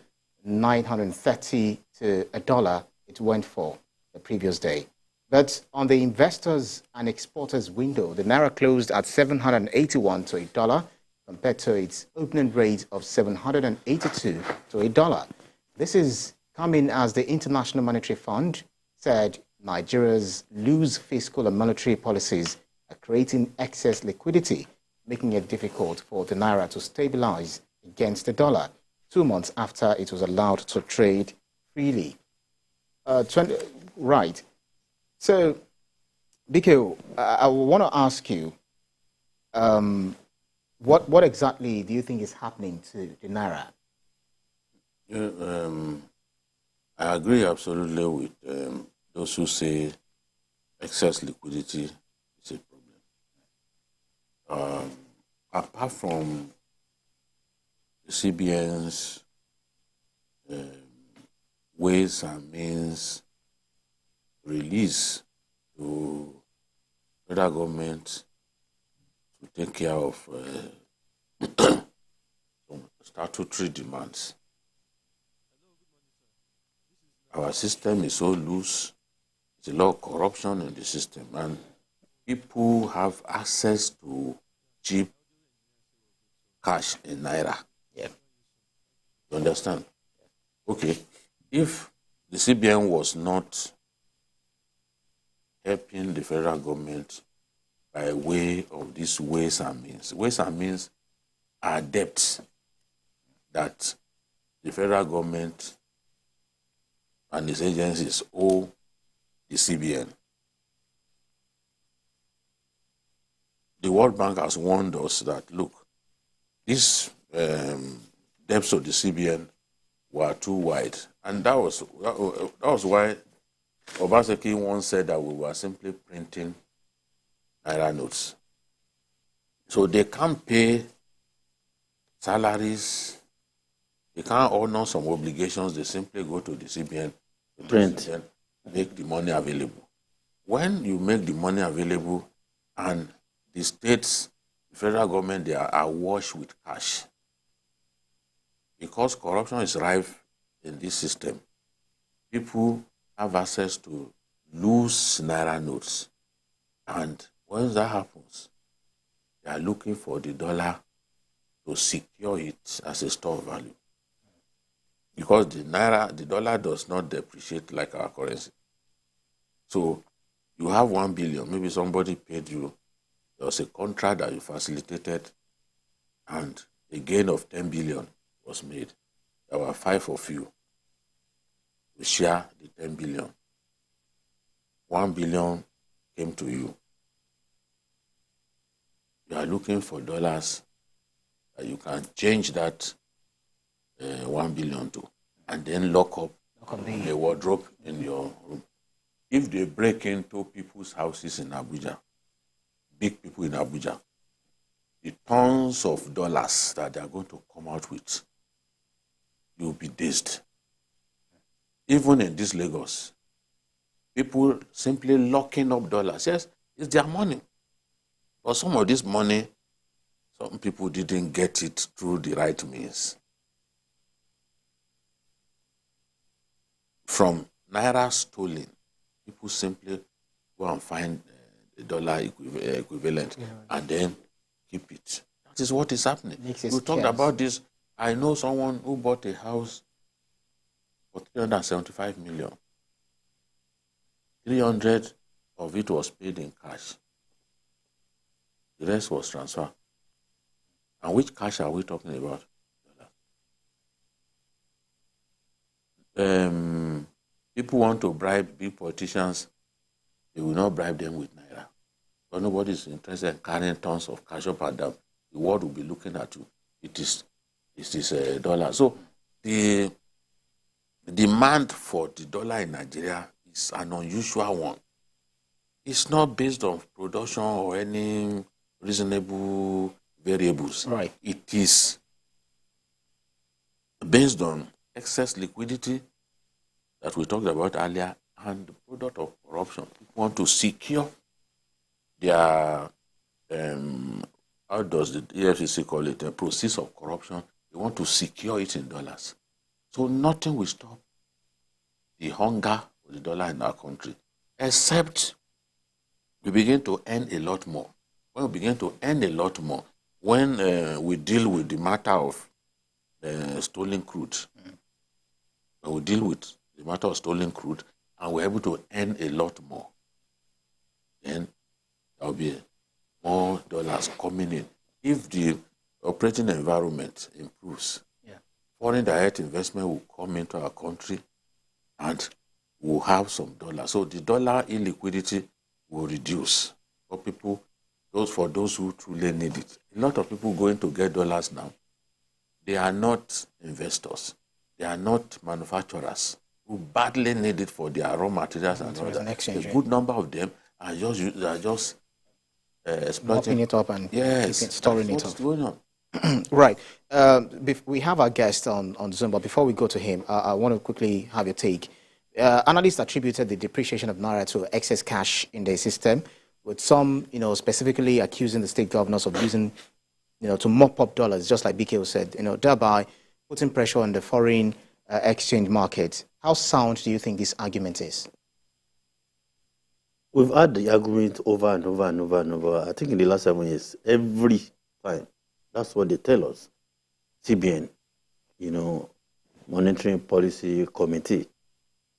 930 to $1 it went for the previous day. But on the investors and exporters window, the Naira closed at 781 to $1 compared to its opening rate of 782 to $1. This is coming as the International Monetary Fund said Nigeria's loose fiscal and monetary policies are creating excess liquidity, making it difficult for the Naira to stabilize against the dollar 2 months after it was allowed to trade freely. Right. So Biko, I want to ask you, what exactly do you think is happening to the Naira? I agree absolutely with those who say excess liquidity is a problem. Apart from the CBN's ways and means release to federal government to take care of some statutory demands. Our system is so loose, there's a lot of corruption in the system, and people have access to cheap cash in Naira. Yeah. You understand? Okay. If the CBN was not helping the federal government by way of these ways and means are debts that the federal government and its agencies owe the CBN. The World Bank has warned us that, look, these debts of the CBN were too wide. And that was why Obaseki once said that we were simply printing Naira notes. So they can't pay salaries, they can't honor some obligations, they simply go to the CBN, Print. Make the money available. When you make the money available and the states, the federal government, they are awash with cash, because corruption is rife in this system, people have access to loose Naira notes. And once that happens, they are looking for the dollar to secure it as a store of value. Because the dollar does not depreciate like our currency. So you have 1 billion, maybe somebody paid you, there was a contract that you facilitated, and a gain of 10 billion was made. There were 5 of you. We share the 10 billion. 1 billion came to you. You are looking for dollars that you can change that 1 billion to, and then lock up a wardrobe in your room. If they break into people's houses in Abuja, big people in Abuja, the tons of dollars that they are going to come out with, you'll be dazed. Even in this Lagos, people simply locking up dollars. Yes, it's their money. But some of this money, some people didn't get it through the right means. From Naira stolen, people simply go and find the dollar equivalent and then keep it. That is what is happening. We talked about this. I know someone who bought a house for 375 million. 300 of it was paid in cash. The rest was transferred. And which cash are we talking about? People want to bribe big politicians, they will not bribe them with Naira. But nobody is interested in carrying tons of cash up and down. The world will be looking at you. It is dollar. So the demand for the dollar in Nigeria is an unusual one. It's not based on production or any reasonable variables. Right. It is based on excess liquidity that we talked about earlier and the product of corruption. People want to secure their, how does the EFCC call it, a process of corruption. They want to secure it in dollars. So nothing will stop the hunger for the dollar in our country, except we begin to earn a lot more. When we begin to earn a lot more, when we deal with the matter of stolen crude, when we deal with the matter of stolen crude, and we're able to earn a lot more, then there will be more dollars coming in. If the operating environment improves, foreign direct investment will come into our country and we'll have some dollars. So the dollar illiquidity will reduce for those who truly need it. A lot of people going to get dollars now, they are not investors. They are not manufacturers who badly need it for their raw materials and all that. A good number of them are just exploiting. Mopping it up and storing it up. Going on. Right. We have our guest on Zoom, but before we go to him, I want to quickly have your take. Analysts attributed the depreciation of Naira to excess cash in the system, with some, specifically accusing the state governors of using, to mop up dollars, just like BKO said, thereby putting pressure on the foreign exchange market. How sound do you think this argument is? We've had the argument over and over and over and over. I think in the last 7 years, every time, that's what they tell us. CBN, Monetary Policy Committee,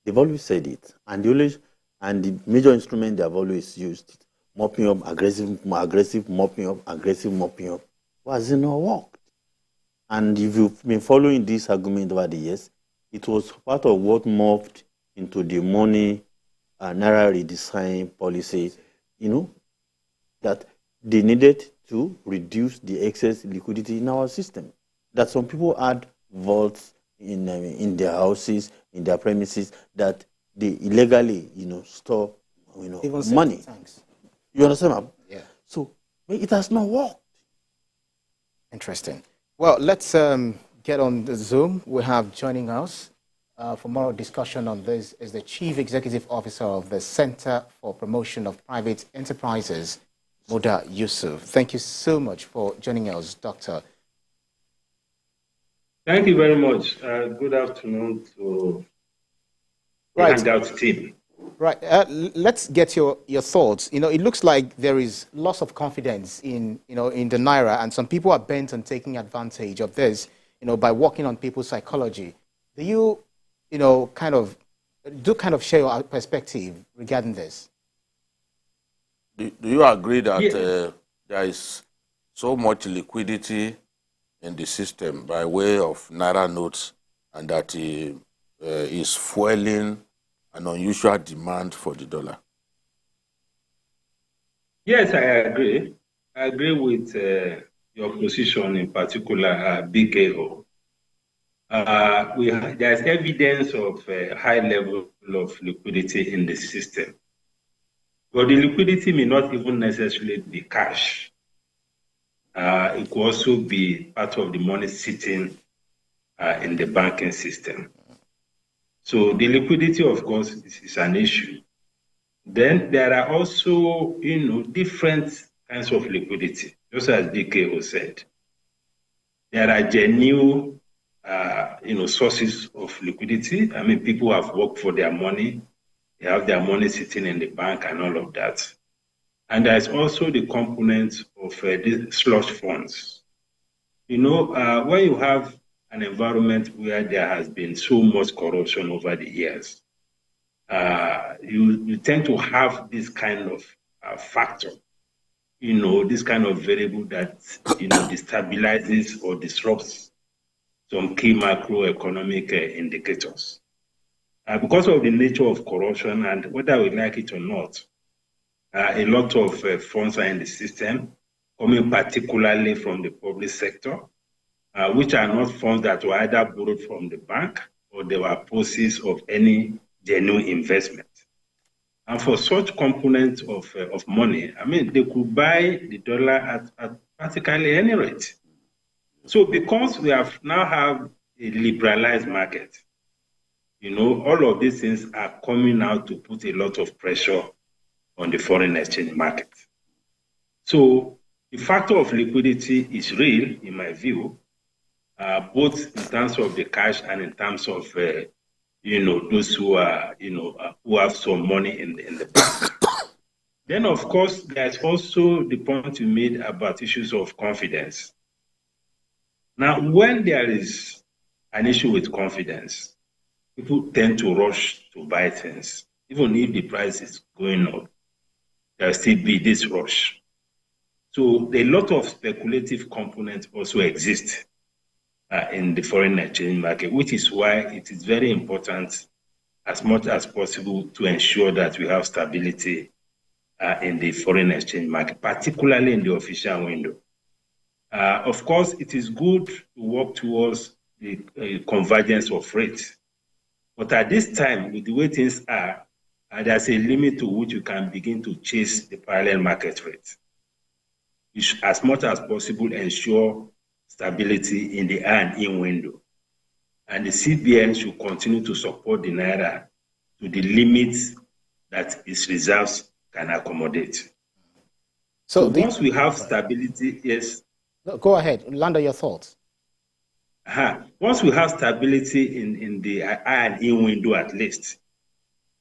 they've always said it. And the major instrument they have always used, mopping up, aggressive mopping up, aggressive mopping up, was not worked. And if you've been following this argument over the years, it was part of what morphed into the money Naira redesign policy, that they needed to reduce the excess liquidity in our system. That some people had vaults in their houses, in their premises, that they illegally, store, money. Thanks. You understand? Yeah. So it has not worked. Interesting. Well, let's get on the Zoom. We have joining us for more discussion on this is the Chief Executive Officer of the Center for Promotion of Private Enterprises, Moda Yusuf. Thank you so much for joining us, Doctor. Thank you very much. Good afternoon to the Hangout team. Right. Let's get your thoughts. It looks like there is loss of confidence in the Naira, and some people are bent on taking advantage of this, by working on people's psychology. Do you, kind of share your perspective regarding this? Do you agree that there is so much liquidity in the system by way of Naira notes, and that is fueling an unusual demand for the dollar? Yes, I agree. I agree with your position, in particular, BKO. There's evidence of a high level of liquidity in the system. But the liquidity may not even necessarily be cash. It could also be part of the money sitting in the banking system. So the liquidity, of course, is an issue. Then there are also, different kinds of liquidity, just as BKO said. There are genuine, sources of liquidity. I mean, people have worked for their money. They have their money sitting in the bank and all of that. And there's also the component of the slush funds. When you have an environment where there has been so much corruption over the years, you tend to have this kind of factor, this kind of variable that, destabilizes or disrupts some key macroeconomic indicators. Because of the nature of corruption, and whether we like it or not, a lot of funds are in the system, coming particularly from the public sector, which are not funds that were either borrowed from the bank or they were proceeds of any genuine investment. And for such components of money, I mean, they could buy the dollar at practically any rate. So because we now have a liberalized market, all of these things are coming out to put a lot of pressure on the foreign exchange market. So the factor of liquidity is real, in my view, both in terms of the cash and in terms of, those who are, who have some money in the bank. Then, of course, there's also the point you made about issues of confidence. Now, when there is an issue with confidence, people tend to rush to buy things. Even if the price is going up, there'll still be this rush. So a lot of speculative components also exist in the foreign exchange market, which is why it is very important, as much as possible, to ensure that we have stability in the foreign exchange market, particularly in the official window. Of course, it is good to work towards the convergence of rates. But at this time, with the way things are, there's a limit to which you can begin to chase the parallel market rate. You should, as much as possible, ensure stability in the and-in window. And the CBN should continue to support the Naira to the limits that its reserves can accommodate. So once we have stability, yes. Go ahead, land on your thoughts. Once we have stability in the and-in window at least,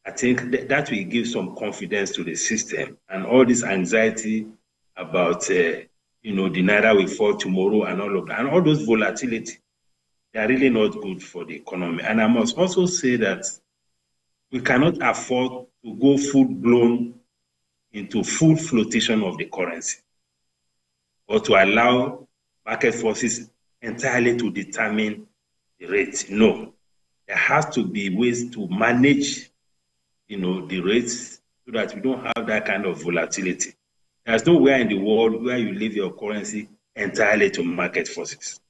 I think that will give some confidence to the system, and all this anxiety about the Naira will fall tomorrow and all of that, and all those volatility, they are really not good for the economy. And I must also say that we cannot afford to go full-blown into full flotation of the currency, or to allow market forces entirely to determine the rate. No, there has to be ways to manage, the rates so that we don't have that kind of volatility. There's nowhere in the world where you leave your currency entirely to market forces.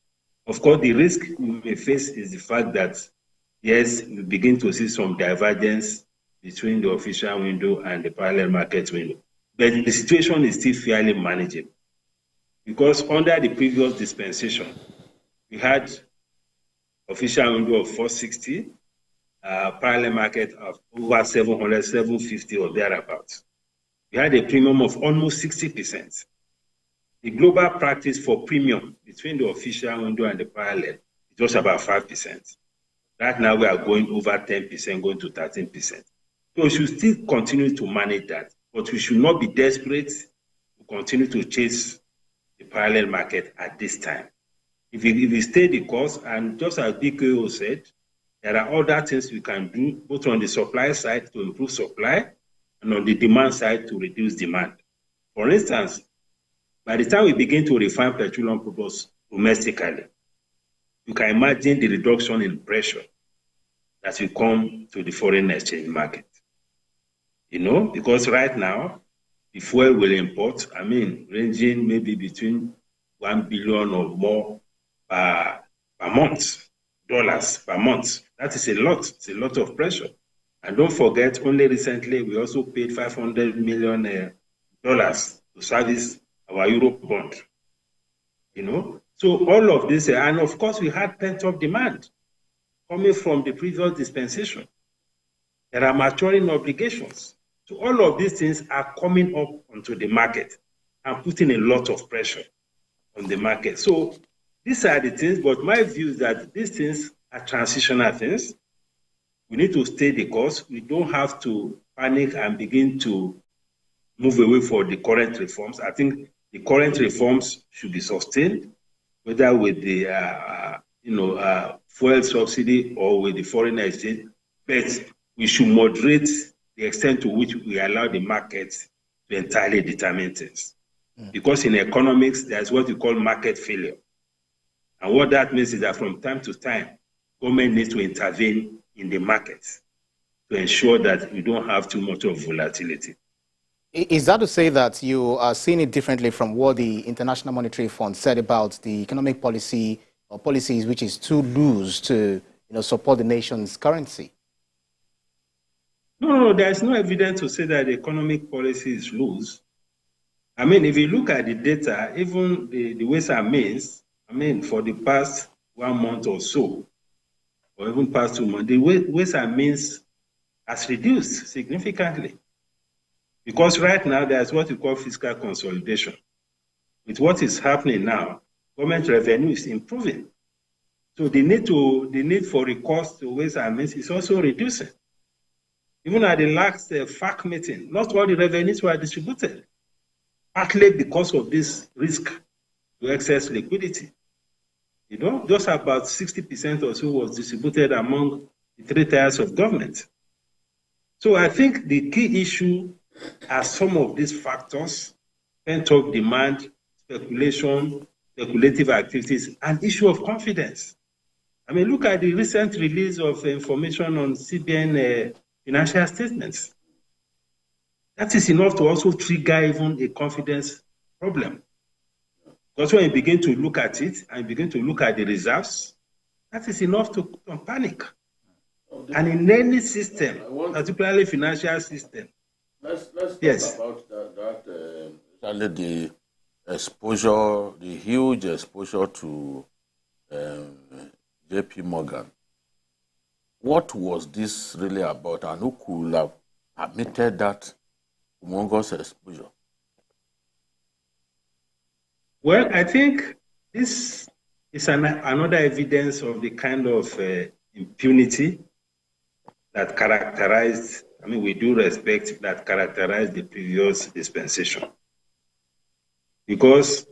Of course, the risk we may face is the fact that, yes, we begin to see some divergence between the official window and the parallel market window. But the situation is still fairly manageable, because under the previous dispensation, we had official window of 460, parallel market of over 700, 750 or thereabouts. We had a premium of almost 60%. The global practice for premium between the official window and the parallel is just about 5%. Right now we are going over 10%, going to 13%. So we should still continue to manage that, but we should not be desperate to continue to chase the parallel market at this time. If we stay the course, and just as BKO said, there are other things we can do, both on the supply side to improve supply and on the demand side to reduce demand. For instance, by the time we begin to refine petroleum products domestically, you can imagine the reduction in pressure that will come to the foreign exchange market. Because right now, the fuel will import, ranging maybe between 1 billion or more per month, dollars per month. That is a lot. It's a lot of pressure. And don't forget, only recently, we also paid $500 million to service our Euro bond. So all of this, and of course, we had pent-up demand coming from the previous dispensation. There are maturing obligations. So all of these things are coming up onto the market and putting a lot of pressure on the market. So these are the things, but my view is that these things are transitional things. We need to stay the course. We don't have to panic and begin to move away from the current reforms. I think the current reforms should be sustained, whether with the fuel subsidy or with the foreign exchange, but we should moderate the extent to which we allow the markets to entirely determine things. Because in economics, there's what we call market failure. And what that means is that from time to time, government needs to intervene in the markets to ensure that we don't have too much of volatility. Is that to say that you are seeing it differently from what the International Monetary Fund said about the economic policy or policies which is too loose to support the nation's currency? No, there's no evidence to say that the economic policy is loose. If you look at the data, even the ways and means, for the past 1 month or so, or even past 2 months, the ways and means has reduced significantly. Because right now, there's what we call fiscal consolidation. With what is happening now, government revenue is improving. So the need for recourse to ways and means is also reducing. Even at the last FAC meeting, not all the revenues were distributed, partly because of this risk to excess liquidity. Just about 60% or so was distributed among the 3 tiers of government. So I think the key issue are some of these factors: pent-up demand, speculation, speculative activities, and issue of confidence. Look at the recent release of information on CBN financial statements. that is enough to also trigger even a confidence problem. Because when you begin to look at it and begin to look at the reserves, that is enough to panic. And in any system, particularly financial system. Let's talk about that the exposure, the huge exposure to JP Morgan. What was this really about, and who could have admitted that humongous exposure? Well, I think this is another evidence of the kind of impunity that characterized, with due respect, that characterized the previous dispensation. Because,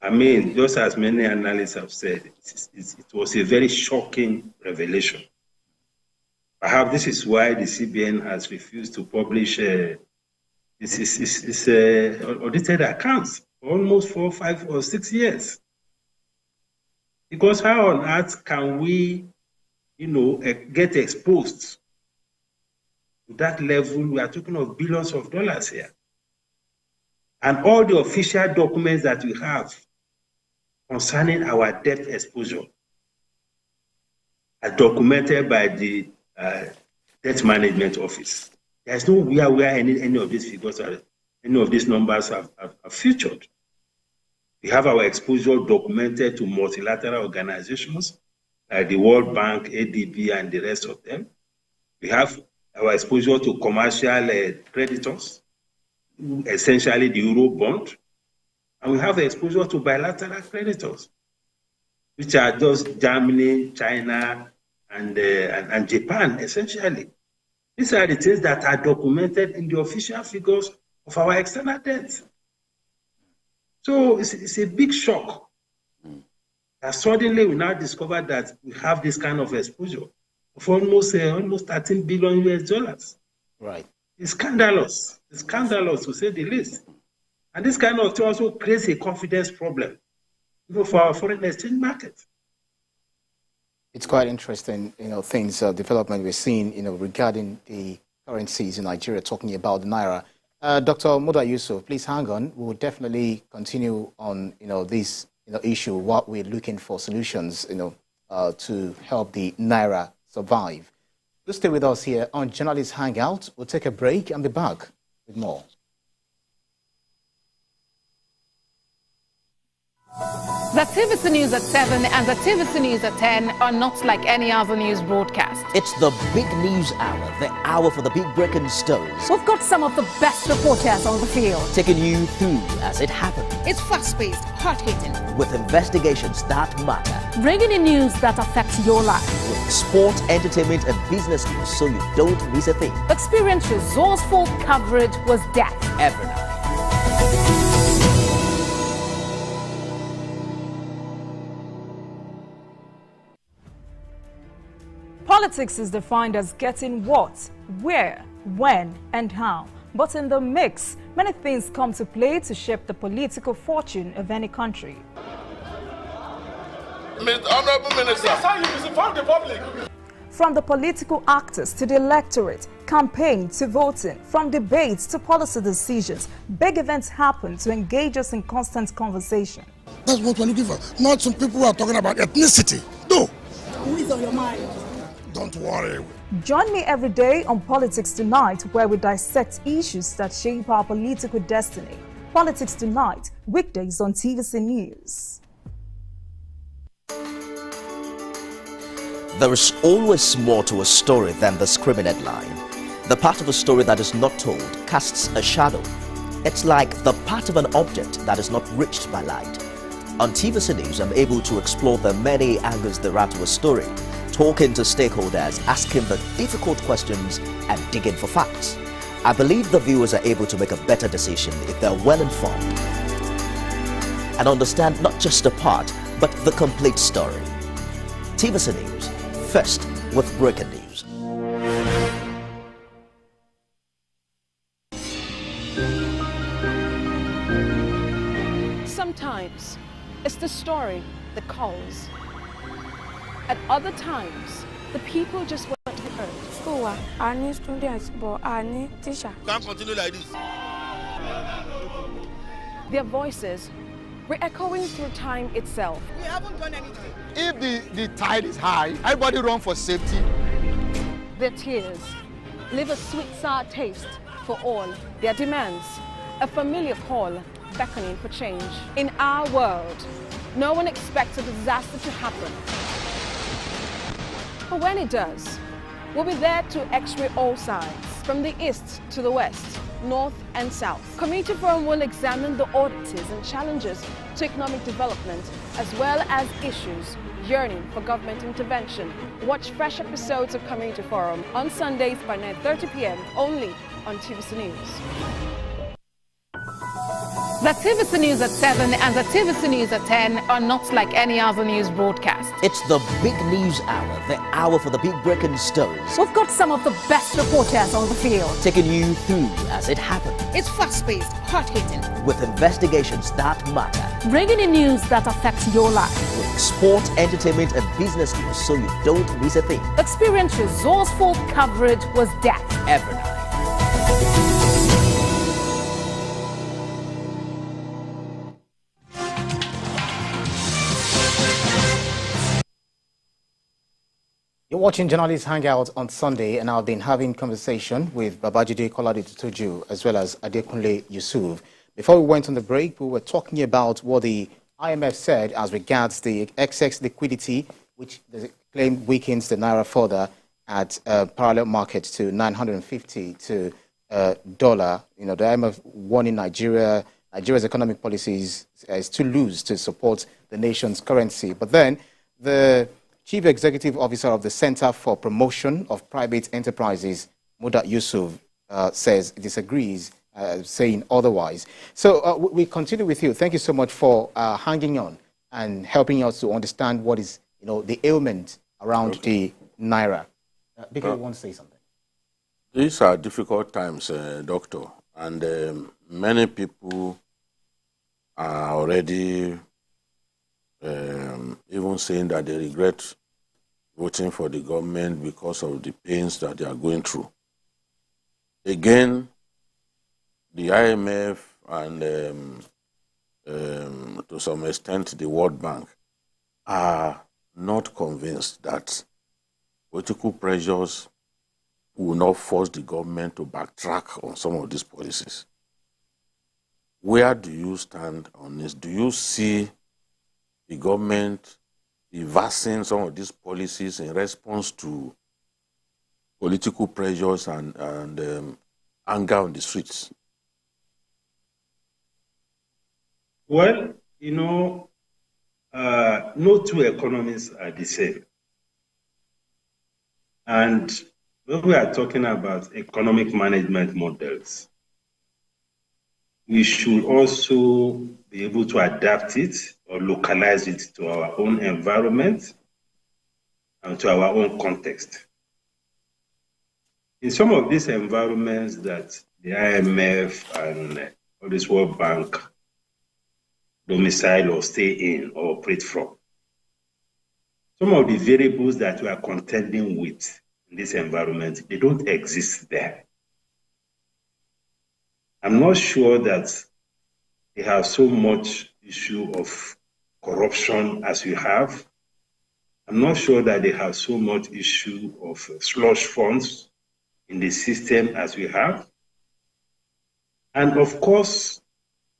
just as many analysts have said, it was a very shocking revelation. Perhaps this is why the CBN has refused to publish its audited accounts for almost 4, 5, or 6 years. Because how on earth can we, get exposed to that level? We are talking of billions of dollars here. And all the official documents that we have concerning our debt exposure are documented by the Debt Management Office. There's nowhere where any of these figures are, any of these numbers are featured. We have our exposure documented to multilateral organizations like the World Bank, ADB, and the rest of them. We have our exposure to commercial creditors, essentially the Euro bond. And we have the exposure to bilateral creditors, which are just Germany, China, and Japan, essentially. These are the things that are documented in the official figures of our external debt. So it's a big shock that suddenly we now discover that we have this kind of exposure of almost $13 billion. Right. It's scandalous. It's scandalous, to say the least. And this kind of thing also creates a confidence problem, for our foreign exchange market. It's quite interesting, development we're seeing, regarding the currencies in Nigeria, talking about the Naira. Dr. Muda Yusuf, please hang on. We will definitely continue on, this, issue, what we're looking for solutions, to help the Naira survive. Do stay with us here on Journalist Hangout. We'll take a break and be back with more. The TVC News at 7 and the TVC News at 10 are not like any other news broadcast. It's the big news hour, the hour for the big breaking stories. We've got some of the best reporters on the field, Taking you through as it happens. It's fast-paced, hard-hitting, With investigations that matter. bringing in news that affects your life. With sport, entertainment, and business news so you don't miss a thing. Experience resourceful coverage was depth. Every night. Politics is defined as getting what, where, when, and how. But in the mix, many things come to play to shape the political fortune of any country. Honorable Minister, that's how you misinform the public. From the political actors to the electorate, campaign to voting, from debates to policy decisions, big events happen to engage us in constant conversation. That's what we're looking for. Not some people who are talking about ethnicity. No. Who is on your mind? Don't worry. Join me every day on Politics Tonight, where we dissect issues that shape our political destiny. Politics Tonight, weekdays on TVC News. There is always more to a story than the screaming headline. The part of a story that is not told casts a shadow. It's like the part of an object that is not reached by light. On TVC News, I'm able to explore the many angles there are to a story, talking to stakeholders, asking the difficult questions, and digging for facts. I believe the viewers are able to make a better decision if they're well informed and understand not just a part, but the complete story. TVC News, first with breaking news. Sometimes it's the story that calls. At other times, the people just want to be heard. school, I need students, but I need teacher. Can't continue like this. Their voices re-echoing through time itself. We haven't done anything. If the tide is high, everybody run for safety. Their tears leave a sweet, sour taste for all. Their demands, a familiar call beckoning for change. In our world, no one expects a disaster to happen. But when it does, we'll be there to x-ray all sides, from the east to the west, north and south. Community Forum will examine the oddities and challenges to economic development, as well as issues yearning for government intervention. Watch fresh episodes of Community Forum on Sundays by 9:30 p.m. only on TVC News. The TVC News at 7 and the TVC News at 10 are not like any other news broadcast. It's the big news hour, the hour for the big breaking stories. We've got some of the best reporters on the field, Taking you through as it happens. It's fast-paced, hard-hitting, With investigations that matter. bringing in news that affects your life. With sport, entertainment and business news so you don't miss a thing. Experience resourceful coverage with depth. Every night. You're watching Journalists Hangout on Sunday, and I've been having conversation with Babajide Kolade-Tutuju as well as Adekunle Yusuf. Before we went on the break, we were talking about what the IMF said as regards the excess liquidity, which they claim weakens the naira further at parallel market to 950 to dollar. You know, the IMF warning Nigeria's economic policies is too loose to support the nation's currency. But then the Chief Executive Officer of the Center for Promotion of Private Enterprises, Muda Yusuf, says disagrees, saying otherwise. So we continue with you. Thank you so much for hanging on and helping us to understand what is, the ailment around the naira. Because you want to say something. These are difficult times, Doctor, and many people are already even saying that they regret voting for the government because of the pains that they are going through. Again, the IMF and to some extent the World Bank are not convinced that political pressures will not force the government to backtrack on some of these policies. Where do you stand on this? Do you see the government reversing some of these policies in response to political pressures and anger on the streets? Well, no two economies are the same. And when we are talking about economic management models, we should also be able to adapt it or localize it to our own environment and to our own context. In some of these environments that the IMF and all this World Bank domicile or stay in or operate from, some of the variables that we are contending with in this environment, they don't exist there. I'm not sure that they have so much issue of corruption as we have. I'm not sure that they have so much issue of slush funds in the system as we have. And of course,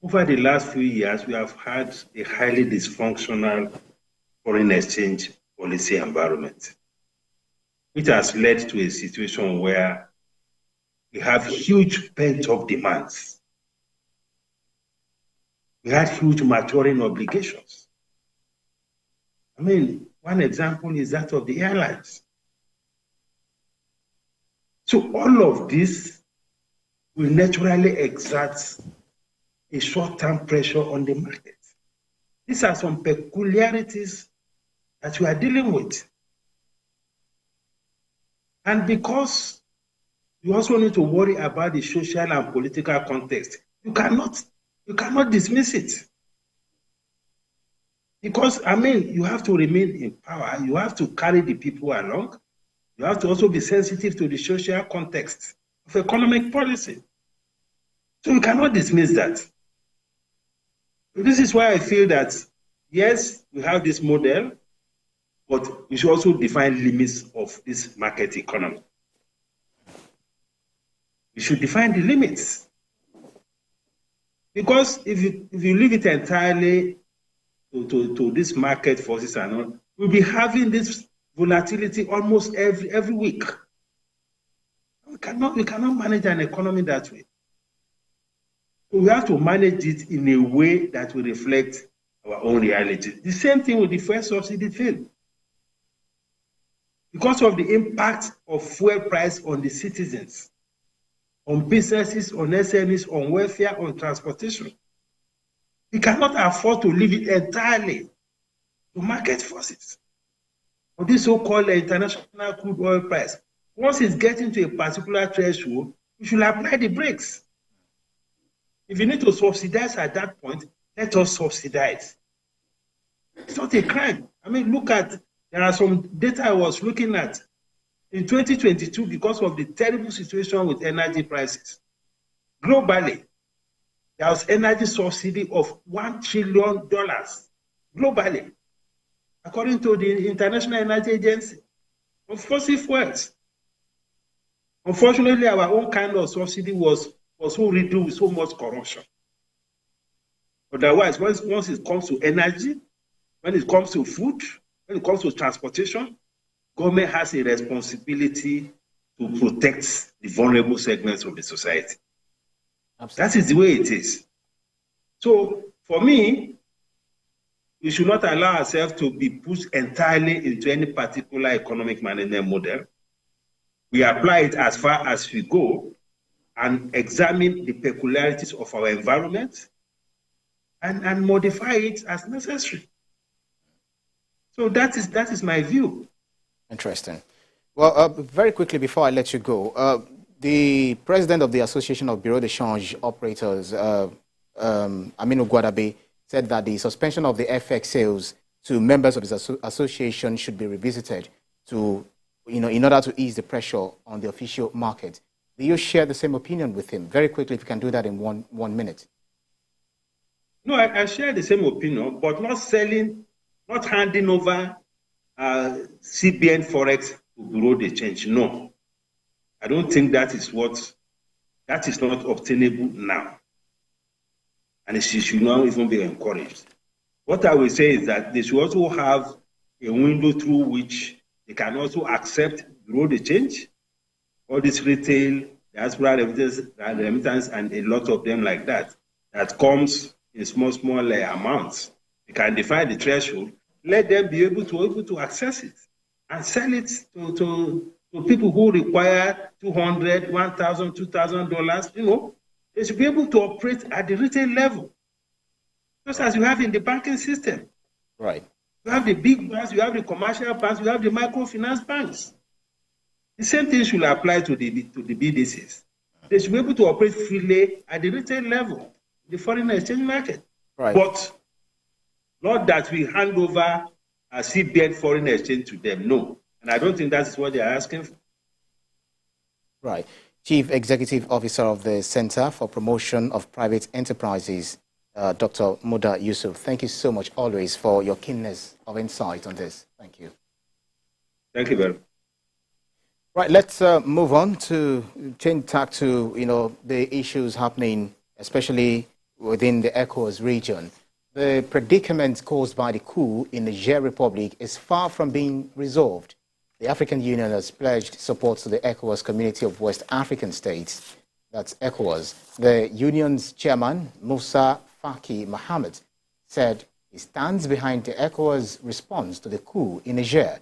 over the last few years, we have had a highly dysfunctional foreign exchange policy environment, which has led to a situation where we have huge pent-up demands. We had huge maturing obligations. I mean, one example is that of the airlines. So all of this will naturally exert a short-term pressure on the market. These are some peculiarities that we are dealing with. And because you also need to worry about the social and political context, you cannot dismiss it. Because, you have to remain in power. You have to carry the people along. You have to also be sensitive to the social context of economic policy. So you cannot dismiss that. This is why I feel that, yes, we have this model, but we should also define limits of this market economy. We should define the limits. Because if you leave it entirely to this market forces and all, we'll be having this volatility almost every week. We cannot manage an economy that way. We have to manage it in a way that will reflect our own reality. The same thing with the fuel subsidy thing. Because of the impact of fuel price on the citizens, on businesses, on SMEs, on welfare, on transportation, we cannot afford to leave it entirely to market forces. Or this so-called international crude oil price. Once it's getting to a particular threshold, we should apply the brakes. If you need to subsidize at that point, let us subsidize. It's not a crime. I mean, there are some data I was looking at. In 2022, because of the terrible situation with energy prices, globally, there was energy subsidy of $1 trillion globally, according to the International Energy Agency, on fossil fuels. Unfortunately, our own kind of subsidy was so riddled with so much corruption. Otherwise, once it comes to energy, when it comes to food, when it comes to transportation, government has a responsibility to protect the vulnerable segments of the society. Absolutely. That is the way it is. So, for me, we should not allow ourselves to be pushed entirely into any particular economic management model. We apply it as far as we go and examine the peculiarities of our environment and modify it as necessary. So that is my view. Interesting. Well, very quickly before I let you go, the president of the Association of Bureau de Change Operators, Aminu Gwadabe, said that the suspension of the FX sales to members of his association should be revisited to, in order to ease the pressure on the official market. Do you share the same opinion with him? Very quickly, if you can do that in one minute. No, I share the same opinion, but not handing over CBN Forex to Bureau de Change. No, I don't think that is not obtainable now. And it should not even be encouraged. What I will say is that they should also have a window through which they can also accept Bureau de Change, all this retail, diaspora remittance, and a lot of them like that comes in small amounts. They can define the threshold, let them be able to access it and sell it to people who require $200, $1,000, $2,000. They should be able to operate at the retail level, just as you have in the banking system. Right. You have the big banks, you have the commercial banks, you have the microfinance banks. The same thing should apply to the BDCs. They should be able to operate freely at the retail level, the foreign exchange market. Right. But not that we hand over a CBN foreign exchange to them, no. And I don't think that's what they are asking for. Right. Chief Executive Officer of the Center for Promotion of Private Enterprises, Dr. Muda Yusuf, thank you so much always for your keenness of insight on this. Thank you. Thank you very much. Right, let's move on to change tack to, the issues happening, especially within the ECOWAS region. The predicament caused by the coup in the Niger Republic is far from being resolved. The African Union has pledged support to the ECOWAS community of West African states, that's ECOWAS. The union's chairman, Musa Faki Mohammed, said he stands behind the ECOWAS response to the coup in Niger.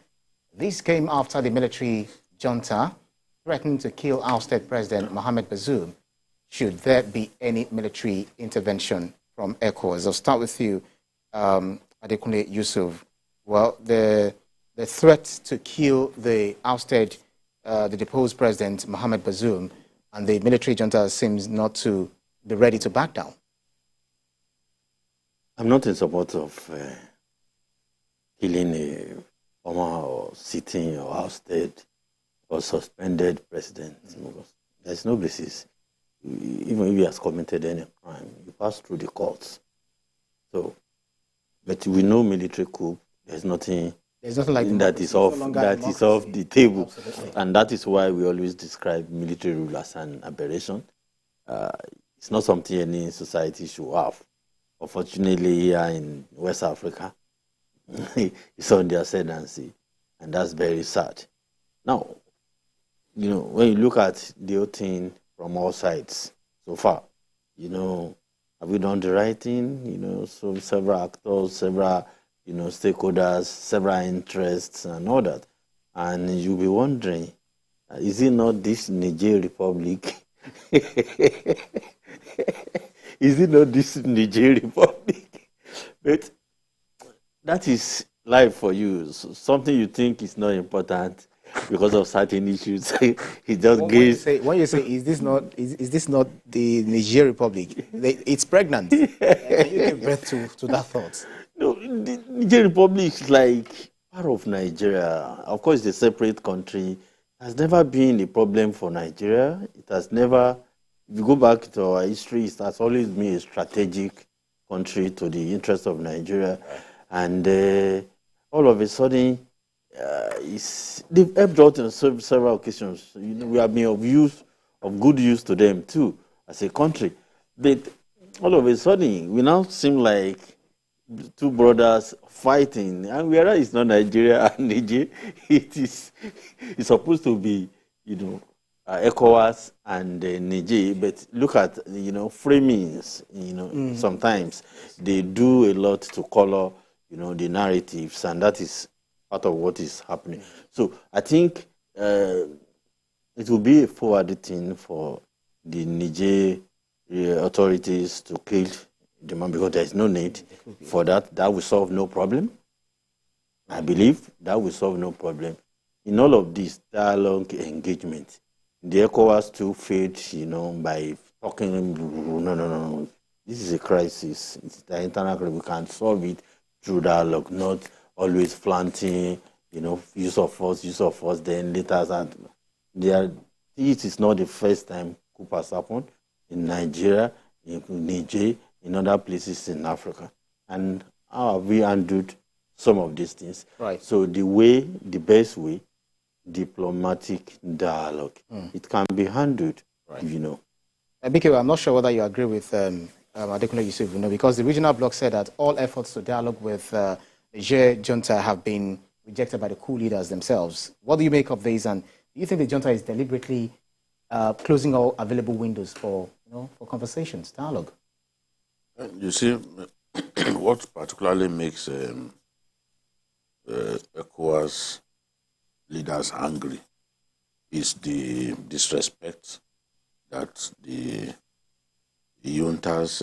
This came after the military junta threatened to kill ousted President Mohamed Bazoum should there be any military intervention from ECOWAS. I'll start with you, Adekunle Yusuf. Well, the threat to kill the ousted, the deposed President Mohamed Bazoum, and the military junta seems not to be ready to back down. I'm not in support of killing a former or sitting or ousted or suspended president. There's no basis. Even if he has committed any crime, you pass through the courts. So, but we know military coup, there's nothing like that is off the table. Absolutely. And that is why we always describe military rule as an aberration. It's not something any society should have. Unfortunately, here in West Africa, it's on the ascendancy, and that's very sad. Now, when you look at the whole thing from all sides so far, have we done the right thing? So several actors, several, stakeholders, several interests and all that. And you'll be wondering, is it not this Niger Republic? Is it not this Niger Republic? But that is life for you. So something you think is not important because of certain issues. He just gives. When you say, is this not the Niger Republic? It's pregnant. Can you give birth to that thought? No, the Niger Republic is like part of Nigeria. Of course, it's a separate country. It has never been a problem for Nigeria. It has never. If you go back to our history, it has always been a strategic country to the interest of Nigeria. And all of a sudden, they've helped out on several occasions. We have been of good use to them too, as a country. But all of a sudden, we now seem like two brothers fighting. And whereas it's not Nigeria and Niger, it's supposed to be, ECOWAS and Niger. But look at, framings, sometimes they do a lot to color, the narratives, and that is part of what is happening. So I think it will be a forward thing for the Niger authorities to kill the man because there is no need for that. That will solve no problem. I believe that will solve no problem. In all of this dialogue engagement, the ECOWAS too failed, by talking, no. This is a crisis. It's the internal crisis. We can't solve it through dialogue, not always flaunting, use of force, then later. It is not the first time coup has happened in Nigeria, in Niger, in other places in Africa. And how have we handled some of these things? Right. So the best way, diplomatic dialogue. It can be handled, right. BK, I'm not sure whether you agree with Adekunle Yusuf, because the regional bloc said that all efforts to dialogue with Niger junta have been rejected by the coup leaders themselves. What do you make of this? And do you think the junta is deliberately closing all available windows for conversations, dialogue? You see, what particularly makes ECOWAS leaders angry is the disrespect that the junta's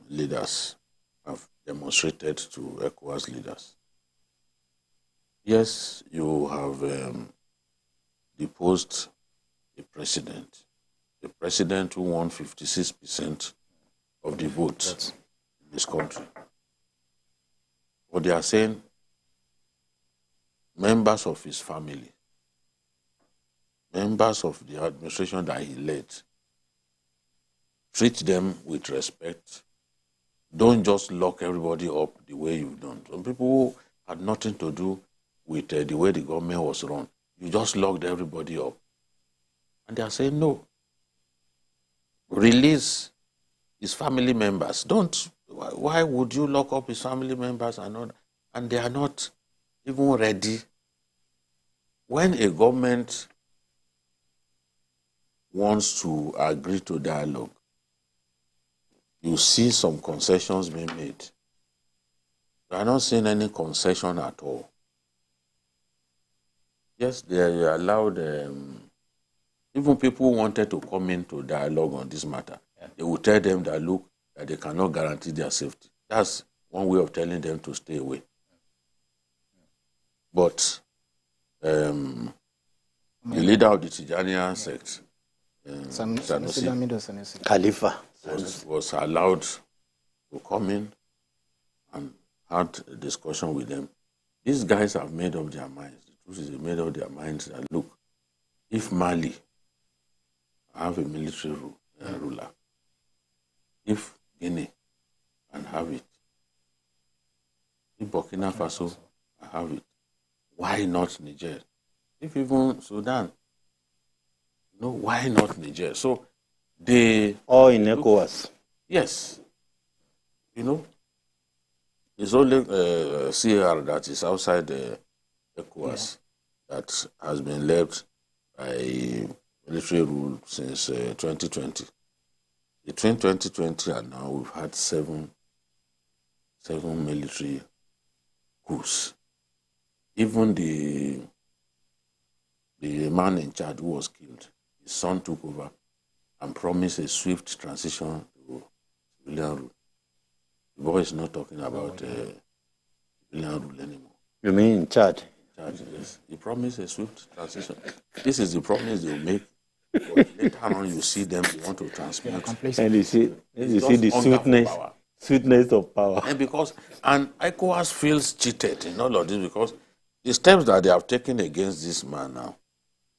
leaders have demonstrated to ECOWAS leaders. Yes, you have deposed a president who won 56% of the votes in this country. What they are saying, members of his family, members of the administration that he led, treat them with respect. Don't just lock everybody up the way you've done. Some people who had nothing to do with the way the government was run, you just locked everybody up. And they are saying, no. Release his family members. Don't. Why would you lock up his family members and they are not even ready? When a government wants to agree to dialogue, you see some concessions being made. You are not seeing any concession at all. Yes, they are allowed, even people who wanted to come into dialogue on this matter, they will tell them that, look, that they cannot guarantee their safety. That's one way of telling them to stay away. But the leader of the Tijaniya sect, Sanusi Khalifa, was allowed to come in and had a discussion with them. These guys have made up their minds. The truth is they made up their minds that, look, if Mali have a military ruler, if Guinea can have it, if Burkina Faso can have it, why not Niger? If even Sudan, why not Niger? So they... Or in ECOWAS. Yes. It's only CAR that is outside the ECOWAS that has been left by military rule since 2020. Between 2020 and now, we've had seven military coups. Even the man in charge who was killed, his son took over and promised a swift transition to civilian rule. The boy is not talking about civilian rule anymore. You mean in Chad? Chad, yes. He promised a swift transition. This is the promise they will make. But later on, you see them, they want to transmit. And you see the sweetness of power. And ECOWAS feels cheated in all of this because the steps that they have taken against this man now,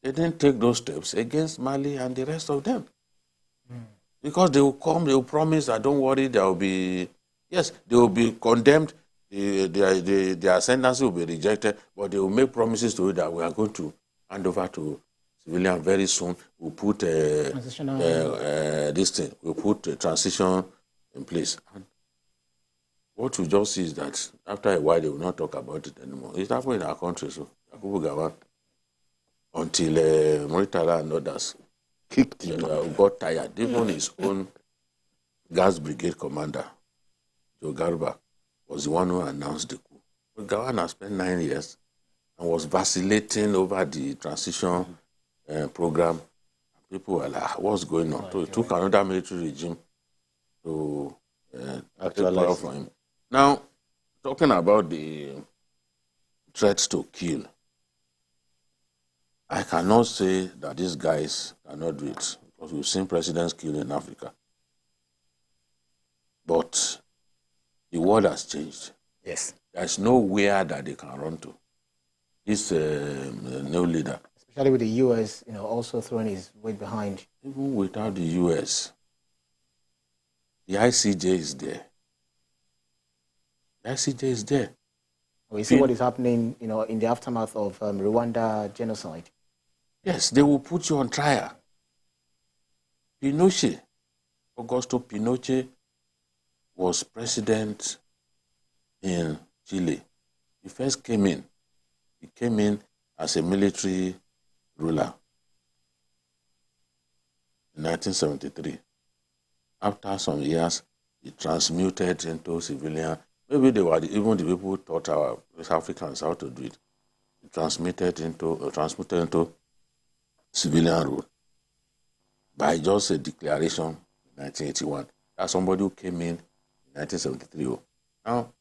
they didn't take those steps against Mali and the rest of them. Because they will come, they will promise that don't worry, there will be, yes, they will be condemned, their sentence will be rejected, but they will make promises to you that we are going to hand over to civilian very soon. We'll put this thing, we'll put a transition in place. And what we just see is that after a while, they will not talk about it anymore. It's happening in our country, so until Mauritania and others got tired. Even his own gas brigade commander, Joe Garba, was the one who announced the coup. But Gawan has spent 9 years and was vacillating over the transition program. People were like, what's going on? So it took another military regime to take power from him. Now, talking about the threats to kill, I cannot say that these guys cannot do it because we've seen presidents kill in Africa. But the world has changed. Yes. There's nowhere that they can run to. This new leader. Especially with the U.S., also throwing his weight behind. Even without the U.S., the ICJ is there. The ICJ is there. We see what is happening, in the aftermath of Rwanda genocide. Yes, they will put you on trial. Pinochet, Augusto Pinochet, was president in Chile. He first came in. He came in as a military ruler in 1973. After some years, he transmuted into civilian. Maybe they were even the people who taught our West Africans how to do it. He transmuted into civilian rule by just a declaration in 1981. That's somebody who came in 1973. Now,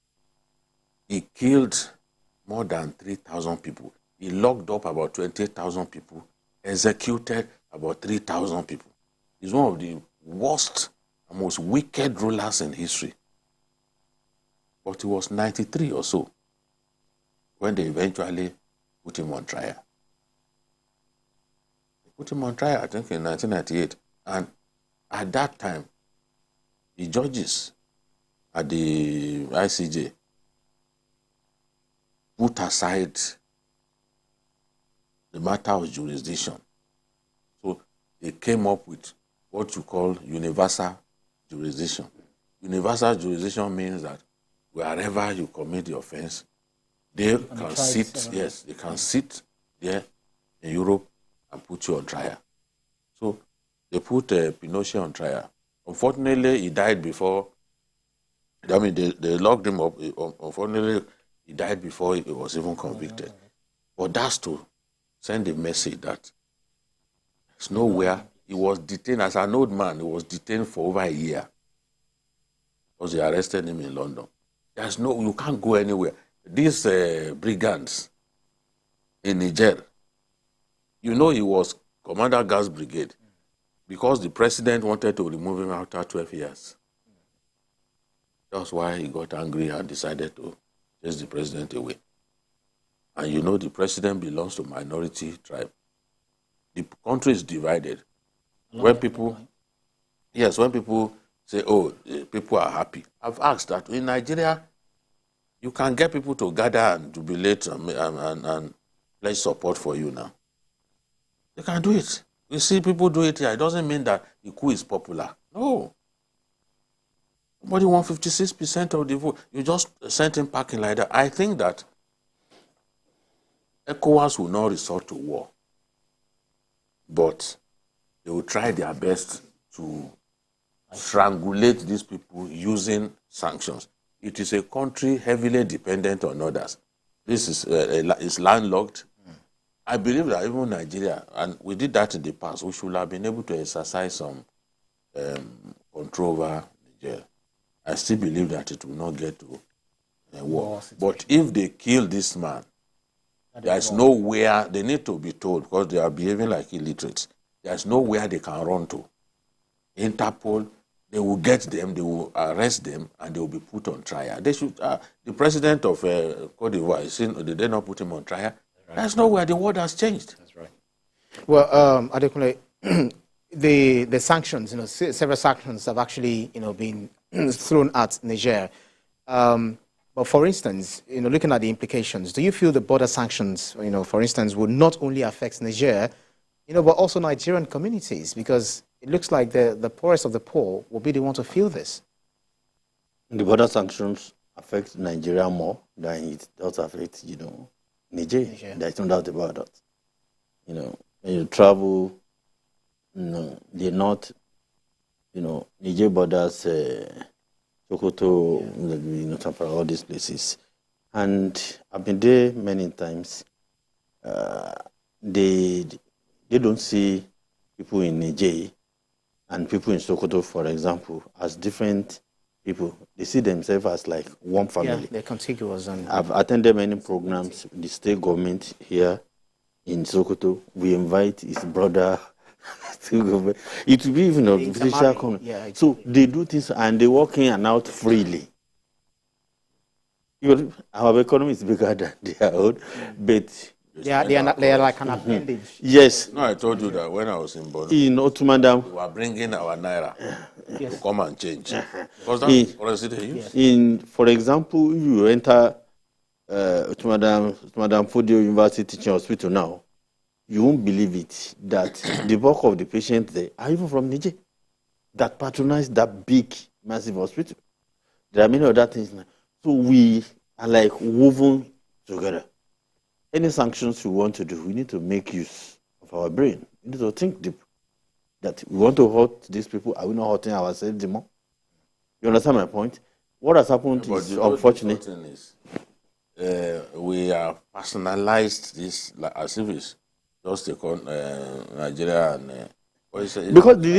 he killed more than 3,000 people. He locked up about 28,000 people, executed about 3,000 people. He's one of the worst and most wicked rulers in history. But he was 93 or so when they eventually put him on trial. They put him on trial, I think, in 1998. And at that time, the judges at the ICJ put aside the matter of jurisdiction. So they came up with what you call universal jurisdiction. Universal jurisdiction means that wherever you commit the offense, they can sit, yes, they can sit there in Europe and put you on trial. So they put Pinochet on trial. Unfortunately, he died before, they locked him up. Unfortunately, he died before he was even convicted. But that's to send a message that there's nowhere. He was detained as an old man. He was detained for over a year because they arrested him in London. You can't go anywhere. These brigands in Niger, he was Commander Gas Brigade because the president wanted to remove him after 12 years. That's why he got angry and decided to chase the president away. And the president belongs to minority tribe. The country is divided. When people, yes, when people say, oh, people are happy. I've asked that in Nigeria, you can get people to gather and jubilate and pledge support for you now. They can do it. We see people do it here. It doesn't mean that the coup is popular. No. Nobody wants 56% of the vote. You just sent him packing like that. I think that ECOWAS will not resort to war, but they will try their best to strangulate these people using sanctions. It is a country heavily dependent on others. This is landlocked. I believe that even Nigeria, and we did that in the past, we should have been able to exercise some control over Nigeria. I still believe that it will not get to war. But if they kill this man, there's nowhere, they need to be told, because they are behaving like illiterates, there's nowhere they can run to. Interpol, they will get them, they will arrest them, and they will be put on trial. They should, the president of Cote d'Ivoire, did they not put him on trial? Right. There's nowhere, the world has changed. That's right. Well, Adekunle, the sanctions, several sanctions have actually, been thrown at Niger. But for instance, looking at the implications, do you feel the border sanctions, for instance, would not only affect Niger, but also Nigerian communities? Because it looks like the poorest of the poor will be the one to feel this. The border sanctions affect Nigeria more than it does affect, Niger. There's no doubt about that. When you travel, they're not, Niger borders, Sokoto, Tamfara, all these places. And I've been there many times. They don't see people in Niger and people in Sokoto, for example, as different people. They see themselves as like one family. Yeah, they're contiguous. And I've attended many programs, the state government here in Sokoto. We invite his brother to go. It will be even a official comment. Yeah, so they do things and they walk in and out freely. Our economy is bigger than their own, but they are like an appendage. Yes. No, I told you that when I was in Bono, in Otumandam, we were bringing our naira to come and change. Because that's currency they use. For example, if you enter Madam Fodio University Teaching Hospital now, you won't believe it that the bulk of the patients there are even from Niger that patronize that big, massive hospital. There are many other things now. So we are like woven together. Any sanctions we want to do, we need to make use of our brain. We need to think deep. That we want to hurt these people, are we not hurting ourselves more? You understand my point? What has happened is unfortunate. We are personalized this as if it's just Nigeria and because the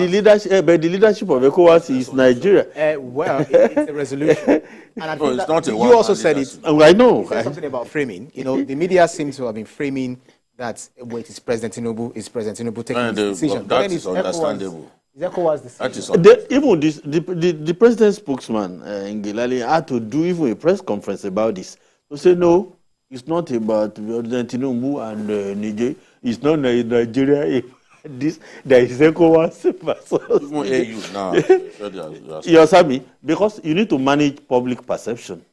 leadership of ECOWAS is Nigeria. Well, it's a resolution. And I think it's not a you also said it. I know. You said something about framing. The media seems to have been framing that it is President Tinubu taking this decision. That is understandable. Is ECOWAS decision? Even the president's spokesman, Ngilali, had to do even a press conference about this. To say, no, it's not about President Tinubu and Niger. It's not Nigeria. There is ECOWAS. Even AU now. You understand me? Because you need to manage public perception.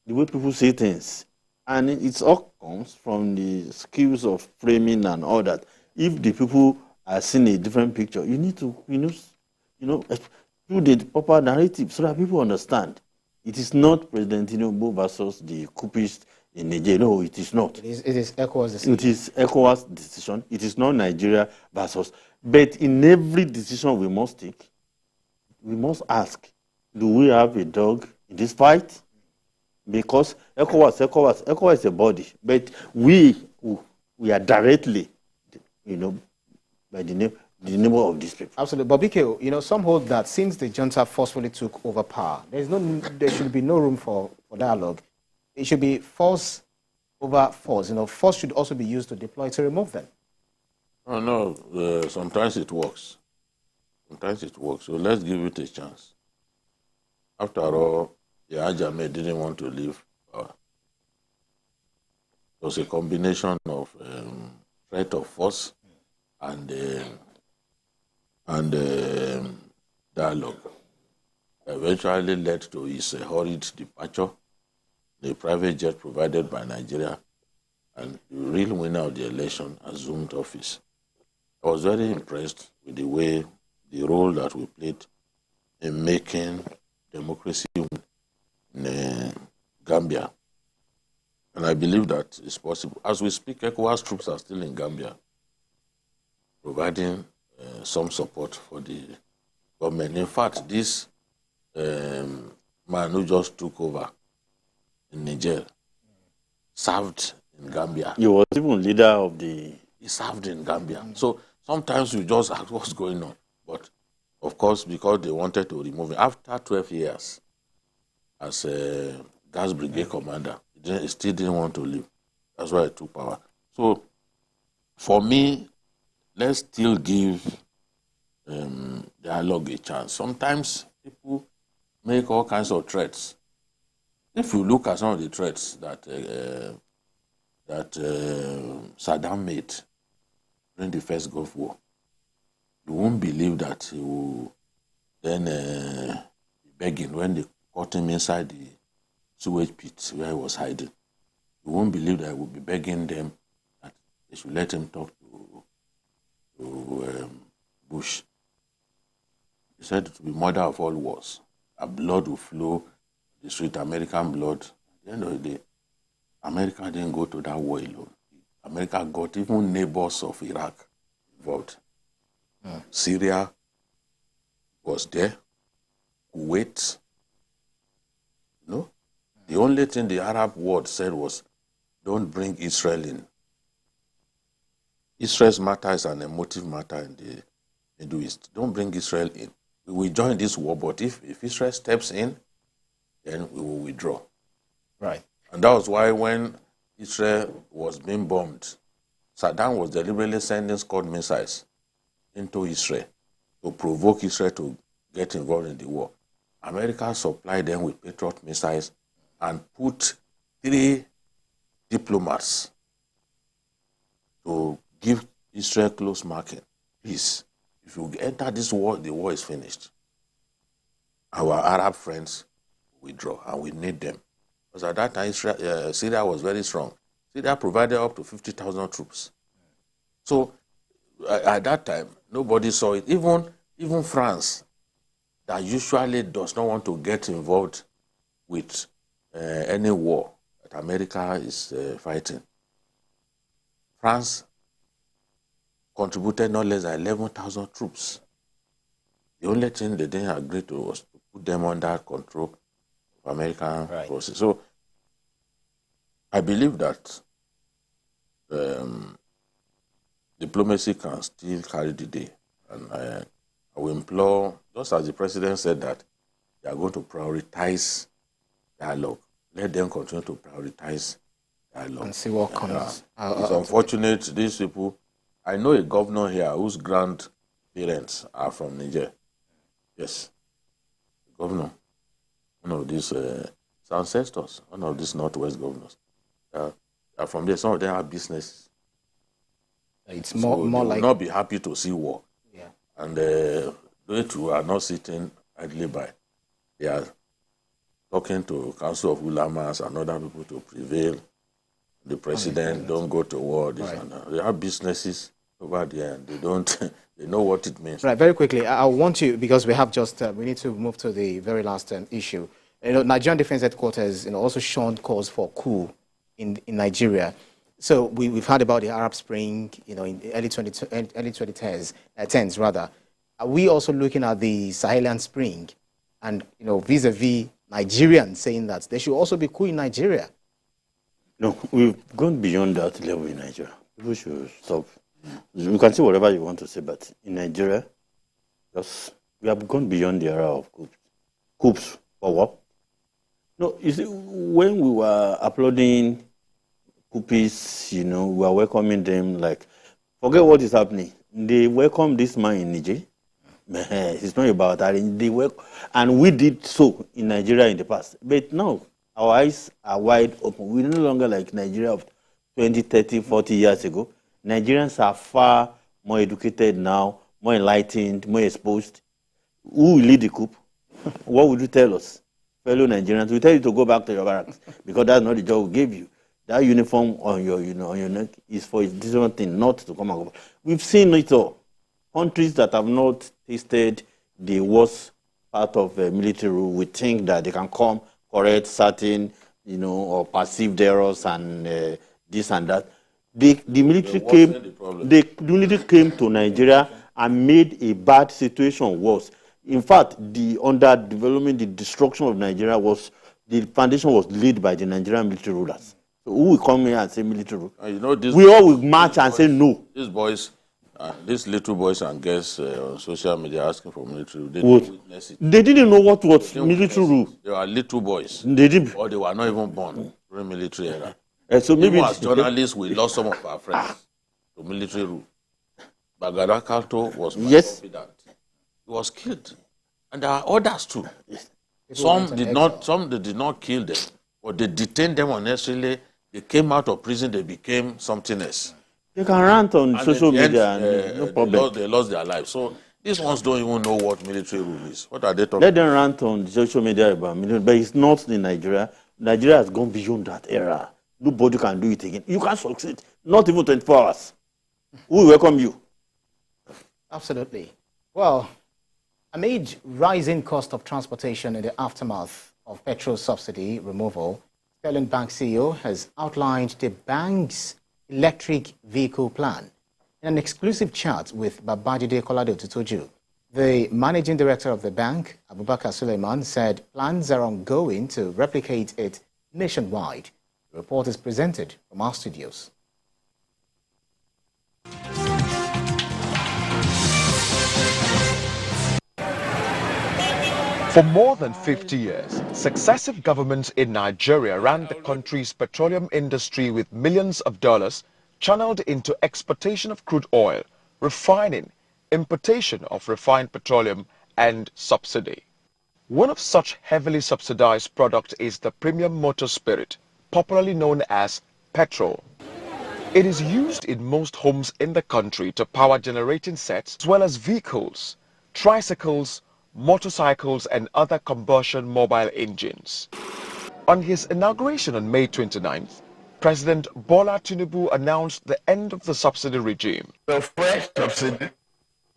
The way people say things. And it all comes from the skills of framing and all that. If the people are seeing a different picture, you need to, do the proper narrative so that people understand. It is not President Tinubu versus the coupists in Nigeria. No, it is not. It is ECOWAS decision. It is ECOWAS decision. It is not Nigeria versus. But in every decision we must take, we must ask, do we have a dog in this fight? Because ECOWAS is a body, but we are directly, by the name of these people. Absolutely. But BK, some hold that since the junta forcefully took over power, there should be no room for dialogue. It should be force over force. Force should also be used to deploy to remove them. Oh, no, sometimes it works. So let's give it a chance. After all, Ajame didn't want to leave power. It was a combination of threat of force and dialogue. Eventually led to his hurried departure, the private jet provided by Nigeria, and the real winner of the election assumed office. I was very impressed with the role that we played in making democracy in Gambia. And I believe that it's possible. As we speak, ECOWAS troops are still in Gambia, providing some support for the government. In fact, this man who just took over in Niger served in Gambia. He was even leader of the... He served in Gambia. So sometimes you just ask what's going on. But of course, because they wanted to remove him, after 12 years as a gas brigade commander, he still didn't want to leave. That's why he took power. So for me, let's still give dialogue a chance. Sometimes people make all kinds of threats. If you look at some of the threats that Saddam made during the first Gulf War, you won't believe that he will then be begging when they caught him inside the sewage pit where he was hiding. You won't believe that he would be begging them that they should let him talk to Bush. He said it will be mother of all wars. A blood will flow, the street, American blood. At the end of the day, America didn't go to that war alone. America got even neighbors of Iraq involved. Syria was there, Kuwait. No? The only thing the Arab world said was, don't bring Israel in. Israel's matter is an emotive matter in the Middle East. Don't bring Israel in. We will join this war, but if Israel steps in, then we will withdraw. Right. And that was why when Israel was being bombed, Saddam was deliberately sending Scud missiles into Israel to provoke Israel to get involved in the war. America supplied them with Patriot missiles and put 3 diplomats to give Israel close marking. Please, if you enter this war, the war is finished. Our Arab friends withdraw, and we need them. Because at that time, Syria was very strong. Syria provided up to 50,000 troops. So at that time, nobody saw it. Even France, that usually does not want to get involved with any war that America is fighting. France contributed no less than 11,000 troops. The only thing they didn't agree to was to put them under control of American forces. So I believe that diplomacy can still carry the day. And I will implore, just as the president said that they are going to prioritize dialogue, let them continue to prioritize dialogue. And see what comes. It's unfortunate, these people. I know a governor here whose grandparents are from Niger. Yes. The governor, one of these ancestors, one of these Northwest governors. Are from there. Some of them have businesses. It's more like... They will not be happy to see war. Yeah. And they too are not sitting idly by. They are talking to Council of Ulamas and other people to prevail. The president, don't go to war, this and that. They have businesses over there and they don't, they know what it means. Right, very quickly, I want you, because we have just, we need to move to the very last issue. Nigerian Defense Headquarters, also shunned calls for coup in Nigeria. So we've heard about the Arab Spring, in early 2010s rather. Are we also looking at the Sahelian Spring and, vis-a-vis Nigerians saying that there should also be coup in Nigeria? No, we've gone beyond that level in Nigeria. People should stop. You can say whatever you want to say, but in Nigeria, we have gone beyond the era of coups. Coups for what? No, you see, when we were applauding coupists, we were welcoming them, like, forget what is happening. They welcome this man in Niger. It's not about that. And we did so in Nigeria in the past. But now, our eyes are wide open. We're no longer like Nigeria of 20, 30, 40 years ago. Nigerians are far more educated now, more enlightened, more exposed. Who will lead the coup? What would you tell us? Fellow Nigerians, we tell you to go back to your barracks because that's not the job we gave you. That uniform on your, on your neck is for a different thing, not to come and go. We've seen it all. Countries that have not tasted the worst part of military rule, we think that they can come, correct certain, or perceived errors and this and that. The military came to Nigeria and made a bad situation worse. In fact, the underdevelopment, the destruction of Nigeria the foundation was laid by the Nigerian military rulers. So who will come here and say military rule? We all will march and say no. These boys, these little boys and girls on social media asking for military rule, they didn't witness it. They didn't know what was military rule. They were little boys. They didn't. Or they were not even born during military era. So maybe even as journalists, we lost some of our friends to military rule. Bagada Kalto was confident. He was killed. And there are others too. Some they did not kill them, but they detained them unnecessarily. They came out of prison, they became something else. They can rant on social media and no problem. They lost their lives. So these ones don't even know what military rule is. What are they talking Let them rant on social media about military, but it's not in Nigeria. Nigeria has gone beyond that era. Nobody can do it again. You can't succeed. Not even 24 hours. We will welcome you. Absolutely. Well, amid rising cost of transportation in the aftermath of petrol subsidy removal, Sterling Bank CEO has outlined the bank's electric vehicle plan in an exclusive chat with Babajide Kolade Tutoju. The managing director of the bank, Abubakar Suleiman, said plans are ongoing to replicate it nationwide. The report is presented from our studios. For more than 50 years, successive governments in Nigeria ran the country's petroleum industry with millions of dollars channeled into exportation of crude oil, refining, importation of refined petroleum, and subsidy. One of such heavily subsidized products is the premium motor spirit, popularly known as petrol. It is used in most homes in the country to power generating sets as well as vehicles, tricycles, motorcycles and other combustion mobile engines. On his inauguration on May 29th, President Bola Tinubu announced the end of the subsidy regime. The fresh subsidy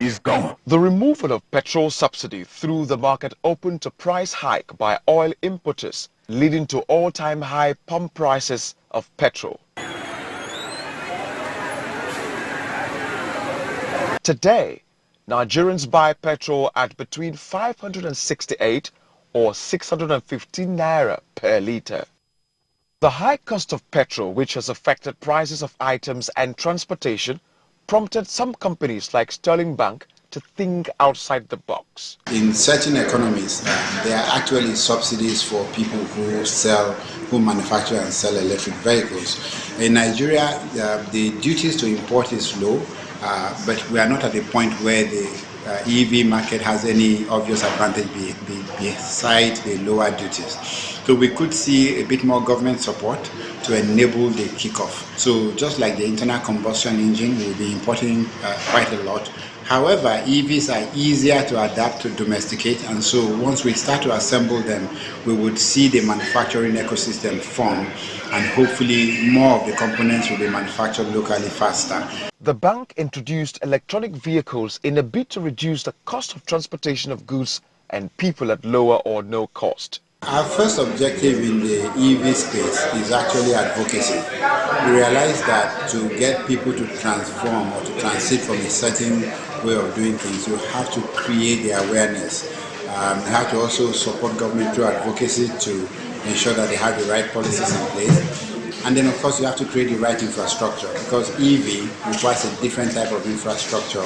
is gone. The removal of petrol subsidy through the market opened to price hike by oil importers, leading to all-time high pump prices of petrol. Today, Nigerians buy petrol at between 568 or 615 naira per litre. The high cost of petrol, which has affected prices of items and transportation, prompted some companies like Sterling Bank to think outside the box. In certain economies, there are actually subsidies for people who manufacture and sell electric vehicles. In Nigeria, the duties to import is low. But we are not at the point where the EV market has any obvious advantage beside the lower duties. So we could see a bit more government support to enable the kickoff. So just like the internal combustion engine, we'll be importing quite a lot. However, EVs are easier to adapt to domesticate, and so once we start to assemble them, we would see the manufacturing ecosystem form, and hopefully more of the components will be manufactured locally faster. The bank introduced electronic vehicles in a bid to reduce the cost of transportation of goods and people at lower or no cost. Our first objective in the EV space is actually advocacy. We realize that to get people to transform or to transit from a certain way of doing things, you have to create the awareness. You have to also support government through advocacy to ensure that they have the right policies in place. And then, of course, you have to create the right infrastructure, because EV requires a different type of infrastructure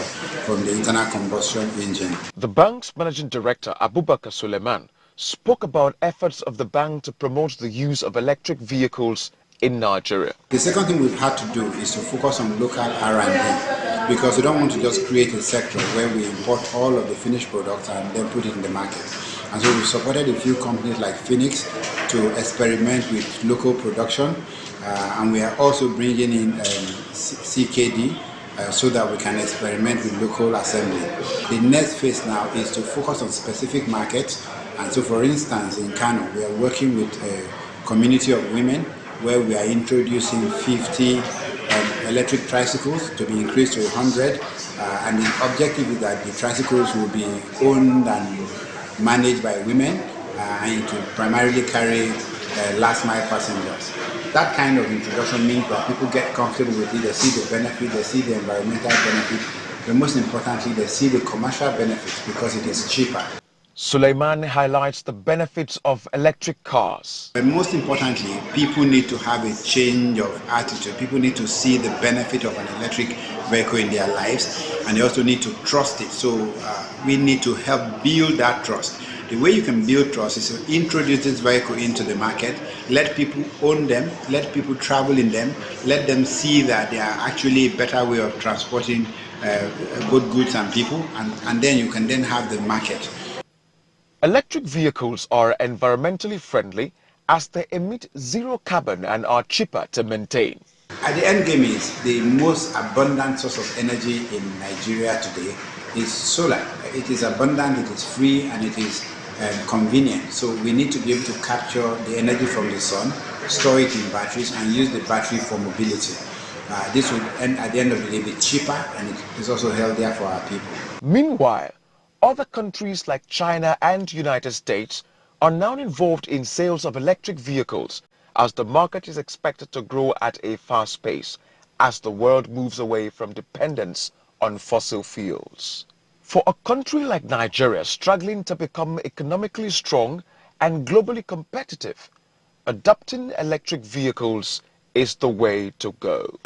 from the internal combustion engine. The bank's managing director, Abubakar Suleiman, spoke about efforts of the bank to promote the use of electric vehicles in Nigeria. The second thing we've had to do is to focus on local R&D, because we don't want to just create a sector where we import all of the finished products and then put it in the market. And so we've supported a few companies like Phoenix to experiment with local production. and we are also bringing in CKD so that we can experiment with local assembly. The next phase now is to focus on specific markets, and so for instance in Kano we are working with a community of women where we are introducing 50 electric tricycles to be increased to 100, and the objective is that the tricycles will be owned and managed by women, and it will primarily carry last mile passengers. That kind of introduction means that people get comfortable with it, they see the benefit, they see the environmental benefit, but most importantly they see the commercial benefits because it is cheaper. Suleiman highlights the benefits of electric cars. But most importantly, people need to have a change of attitude. People need to see the benefit of an electric vehicle in their lives, and they also need to trust it. So we need to help build that trust. The way you can build trust is to introduce this vehicle into the market, let people own them, let people travel in them, let them see that they are actually a better way of transporting both goods and people, and then you can then have the market. Electric vehicles are environmentally friendly as they emit zero carbon and are cheaper to maintain. At the end game is the most abundant source of energy in Nigeria today is solar. It is abundant, it is free, and it is convenient. So we need to be able to capture the energy from the sun, store it in batteries, and use the battery for mobility. This would, at the end of the day, be cheaper, and it is also healthier for our people. Meanwhile, other countries like China and United States are now involved in sales of electric vehicles as the market is expected to grow at a fast pace as the world moves away from dependence on fossil fuels. For a country like Nigeria struggling to become economically strong and globally competitive, adopting electric vehicles is the way to go.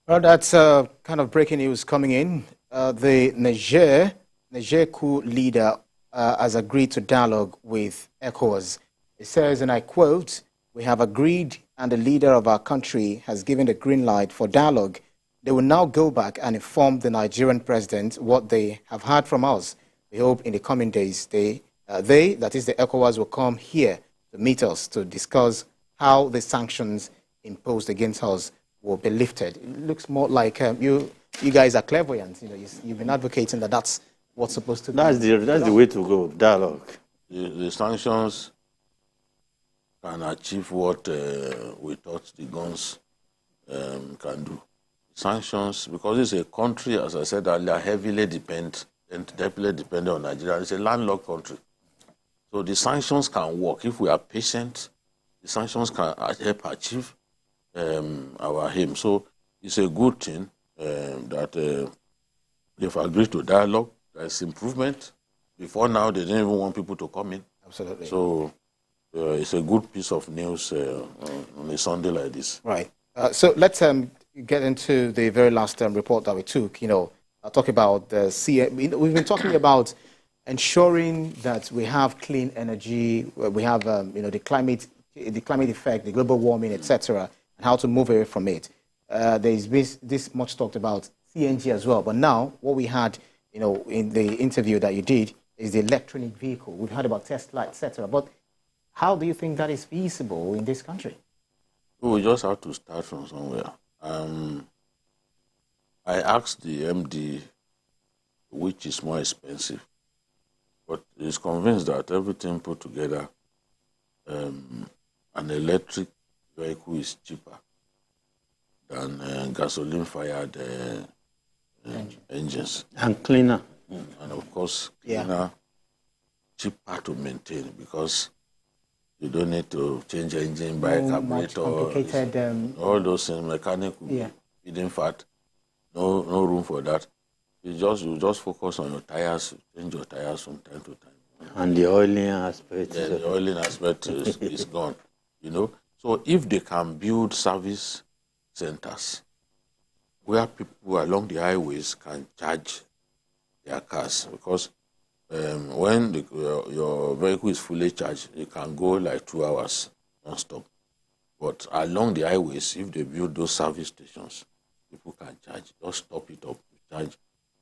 Well, that's kind of breaking news coming in. The Niger coup leader has agreed to dialogue with ECOWAS. It says, and I quote, "We have agreed and the leader of our country has given the green light for dialogue. They will now go back and inform the Nigerian president what they have heard from us. We hope in the coming days that is the ECOWAS, will come here to meet us to discuss how the sanctions imposed against us will be lifted." It looks more like you guys are clairvoyant. You know, you've been advocating that that's what's supposed to be. That's the way to go, dialogue. The sanctions can achieve what we thought the guns can do. Sanctions, because it's a country, as I said earlier, heavily dependent on Nigeria. It's a landlocked country. So the sanctions can work. If we are patient, the sanctions can help achieve our aim. So it's a good thing that they've agreed to dialogue. There's improvement. Before now, they didn't even want people to come in. Absolutely. So it's a good piece of news on a Sunday like this. Right. So let's get into the very last report that we took. You know, I'll talk about the we've been talking about ensuring that we have clean energy. We have the climate effect, the global warming, etc., and how to move away from it. There's this much talked about CNG as well. But now what we had, in the interview that you did is the electronic vehicle. We've heard about Tesla, etc. But how do you think that is feasible in this country? We just have to start from somewhere. I asked the MD which is more expensive, but he's convinced that everything put together, an electric vehicle is cheaper than gasoline-fired engines. And cleaner. And of course, cleaner, cheaper to maintain because you don't need to change engine, buy a carburetor, all those things, mechanical, feeding fat, no room for that. You just focus on your tires, change your tires from time to time. And the oiling aspect. Yeah, the oiling aspect is gone, So if they can build service centers where people along the highways can charge their cars, because when your vehicle is fully charged, it can go like 2 hours non-stop. But along the highways, if they build those service stations, people can charge. Just top it up, charge,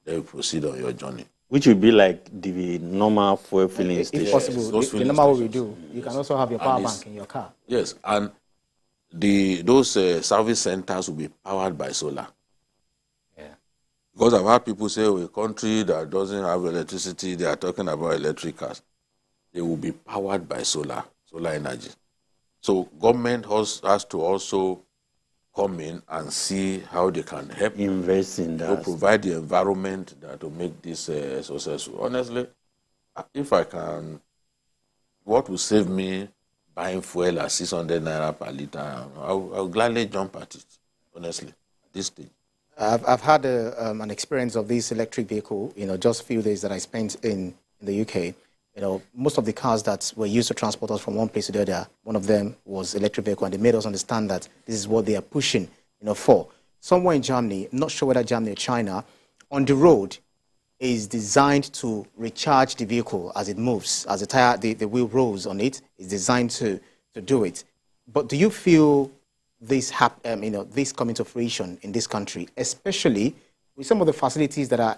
then you proceed on your journey. Which would be like the normal fuel filling station. If possible, the normal way we do. You can also have your power bank in your car. Yes, and those service centers will be powered by solar. Yeah. Because I've had people say, a country that doesn't have electricity, they are talking about electric cars. They will be powered by solar energy. So government has to also come in and see how they can help invest in that, to provide the environment that will make this successful. Honestly, if I can, what will save me buying fuel at 600 naira per liter, I'll gladly jump at it, honestly, at this stage. I've had an experience of this electric vehicle, just a few days that I spent in the UK. Most of the cars that were used to transport us from one place to the other, one of them was electric vehicle, and they made us understand that this is what they are pushing, for. Somewhere in Germany, I'm not sure whether Germany or China, on the road is designed to recharge the vehicle as it moves, as the wheel rolls on it, is designed to do it. But do you feel this this coming to fruition in this country, especially with some of the facilities that are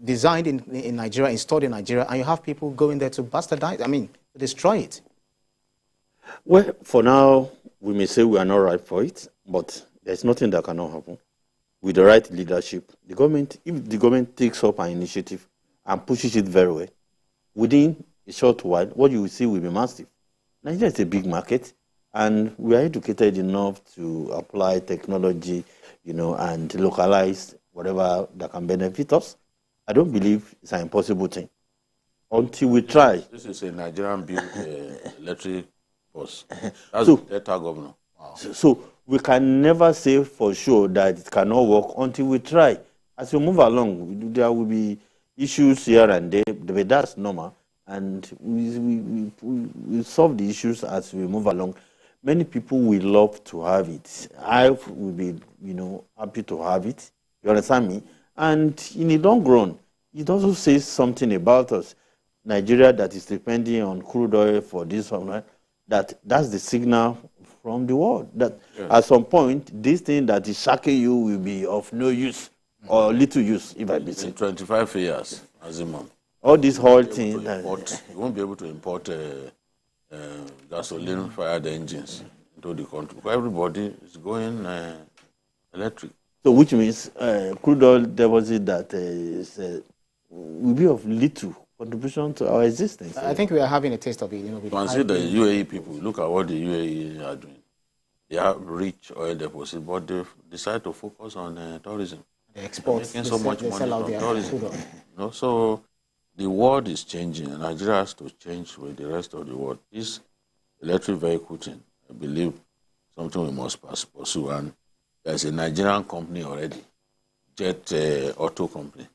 designed in Nigeria, installed in Nigeria, and you have people going there to bastardize, to destroy it? Well, for now, we may say we are not right for it, but there's nothing that cannot happen. With the right leadership, if the government takes up an initiative and pushes it very well, within a short while, what you will see will be massive. Nigeria is a big market, and we are educated enough to apply technology, and localize whatever that can benefit us. I don't believe it's an impossible thing until we try. This is a Nigerian-built electric bus. That's the Delta governor. Wow. So we can never say for sure that it cannot work until we try. As we move along, there will be issues here and there, but that's normal. And we solve the issues as we move along. Many people will love to have it. I will be, happy to have it. You understand me? And in the long run, it also says something about us. Nigeria that is depending on crude oil for this one, that's the signal from the world that at some point, this thing that is shacking you will be of no use or little use, if I may say. In 25 years, Azimam. All this whole thing. You won't be able to import gasoline-fired engines into the country. Everybody is going electric. So which means crude oil deposit that will be of little contribution to our existence. I think we are having a taste of it. Consider the UAE people. Look at what the UAE are doing. They have rich oil deposits, but they decide to focus on tourism. They export. Making so much money from tourism. So the world is changing, and Nigeria has to change with the rest of the world. This electric vehicle thing, I believe, something we must pursue. And there's a Nigerian company already, Jet Auto Company,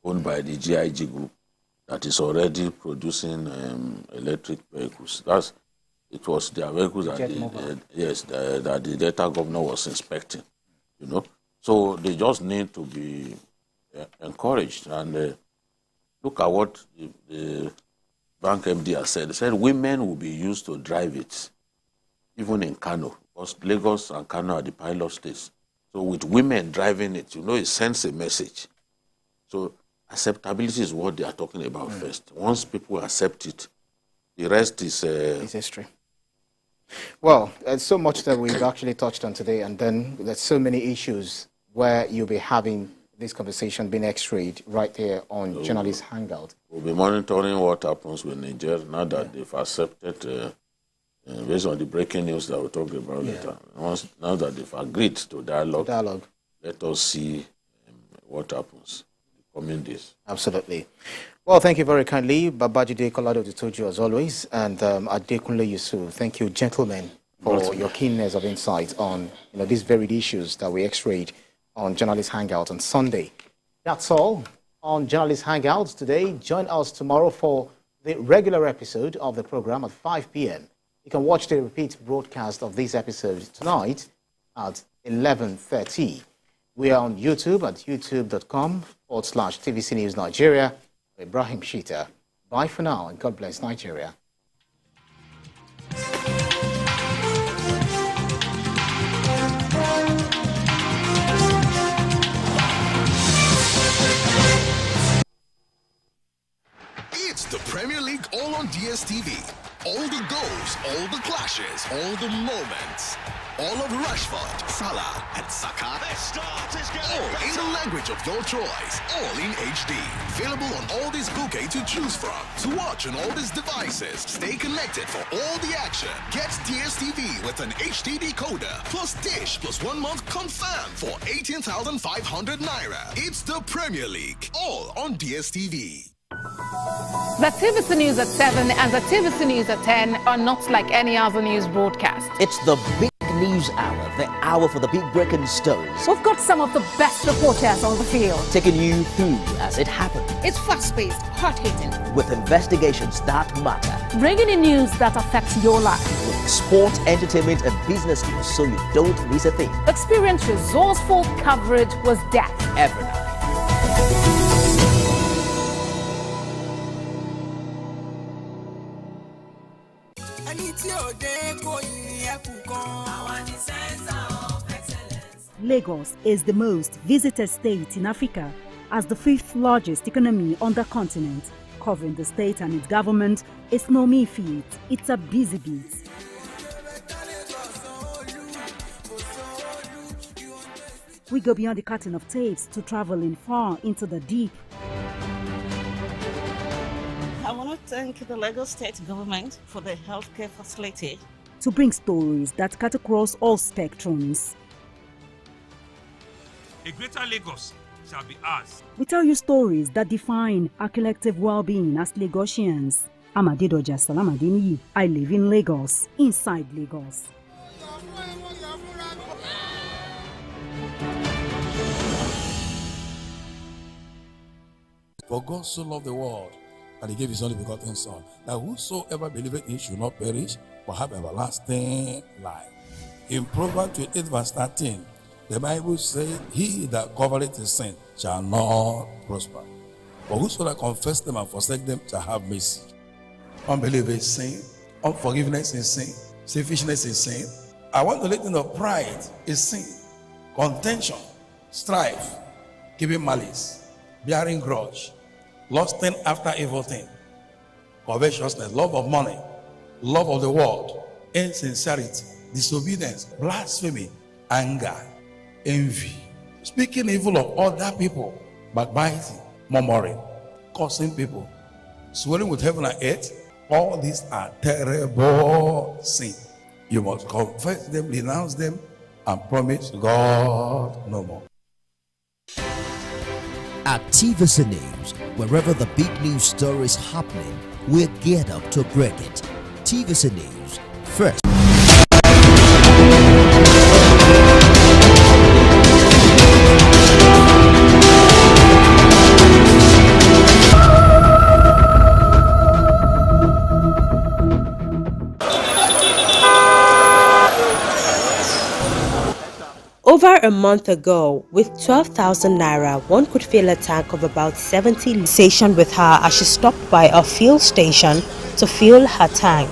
owned by the GIG Group, that is already producing electric vehicles. It was their vehicles that the Delta governor was inspecting. So they just need to be encouraged. And look at what the bank MD has said. He said women will be used to drive it, even in Kano. Because Lagos and Kano are the pilot states. So with women driving it, it sends a message. So acceptability is what they are talking about first. Once people accept it, the rest is history. Well, there's so much that we've actually touched on today, and then there's so many issues where you'll be having this conversation being x-rayed right there on Journalist Hangout. We'll be monitoring what happens with Niger now that they've accepted based on the breaking news that we'll talk about later. Now that they've agreed to dialogue, let us see what happens in the coming days. Absolutely. Well, thank you very kindly, Babajide Kolado Ditoju, as always, and Adekunle Yusuf. Thank you, gentlemen, for your keenness of insight on these varied issues that we x-rayed on Journalist Hangout on Sunday. That's all on Journalist Hangout today. Join us tomorrow for the regular episode of the program at 5 p.m. You can watch the repeat broadcast of this episode tonight at 11:30. We are on YouTube at youtube.com/TVC News Nigeria. Ibrahim Shita. Bye for now, and God bless Nigeria. on DSTV. All the goals, all the clashes, all the moments. All of Rashford, Salah, and Saka. All in the language of your choice. All in HD. Available on all these bouquets to choose from. To watch on all these devices. Stay connected for all the action. Get DSTV with an HD decoder. Plus dish plus 1 month confirmed for 18,500 Naira. It's the Premier League. All on DSTV. The TVC News at 7 and the TVC News at 10 are not like any other news broadcast. It's the big news hour, the hour for the big breaking stories. We've got some of the best reporters on the field, Taking you through as it happens. It's fast-paced, hard-hitting, With investigations that matter. bringing in news that affects your life. With sport, entertainment and business news so you don't miss a thing. Experience resourceful coverage was depth. Every night. Lagos is the most visited state in Africa as the 5th largest economy on the continent. Covering the state and its government is no mere feat, it's a busy beat. We go beyond the curtain of tapes to traveling far into the deep. I want to thank the Lagos State government for the healthcare facility. To bring stories that cut across all spectrums. A greater Lagos shall be ours. We tell you stories that define our collective well-being as Lagosians. I'm Adedoja Salamadini. I live in Lagos, inside Lagos. For God so loved the world, and he gave his only begotten Son, that whosoever believeth in him should not perish, but have everlasting life. In Proverbs 28 verse 13, the Bible says, he that covereth his sin shall not prosper. But whosoever confess them and forsake them shall have mercy. Unbelief is sin. Unforgiveness is sin. Selfishness is sin. I want to let you know, pride is sin. Contention, strife, giving malice, bearing grudge, lusting after evil thing, covetousness, love of money, love of the world, insincerity, disobedience, blasphemy, anger, envy, speaking evil of other people, backbiting, murmuring, cursing people, swearing with heaven and earth. All these are terrible sins. You must confess them, renounce them, and promise God no more. At TVC News, wherever the big news story is happening, we're geared up to break it. TVC News, first. Over a month ago, with 12,000 Naira, one could fill a tank of about 70 liters. Station with her as she stopped by a fuel station to fill her tank.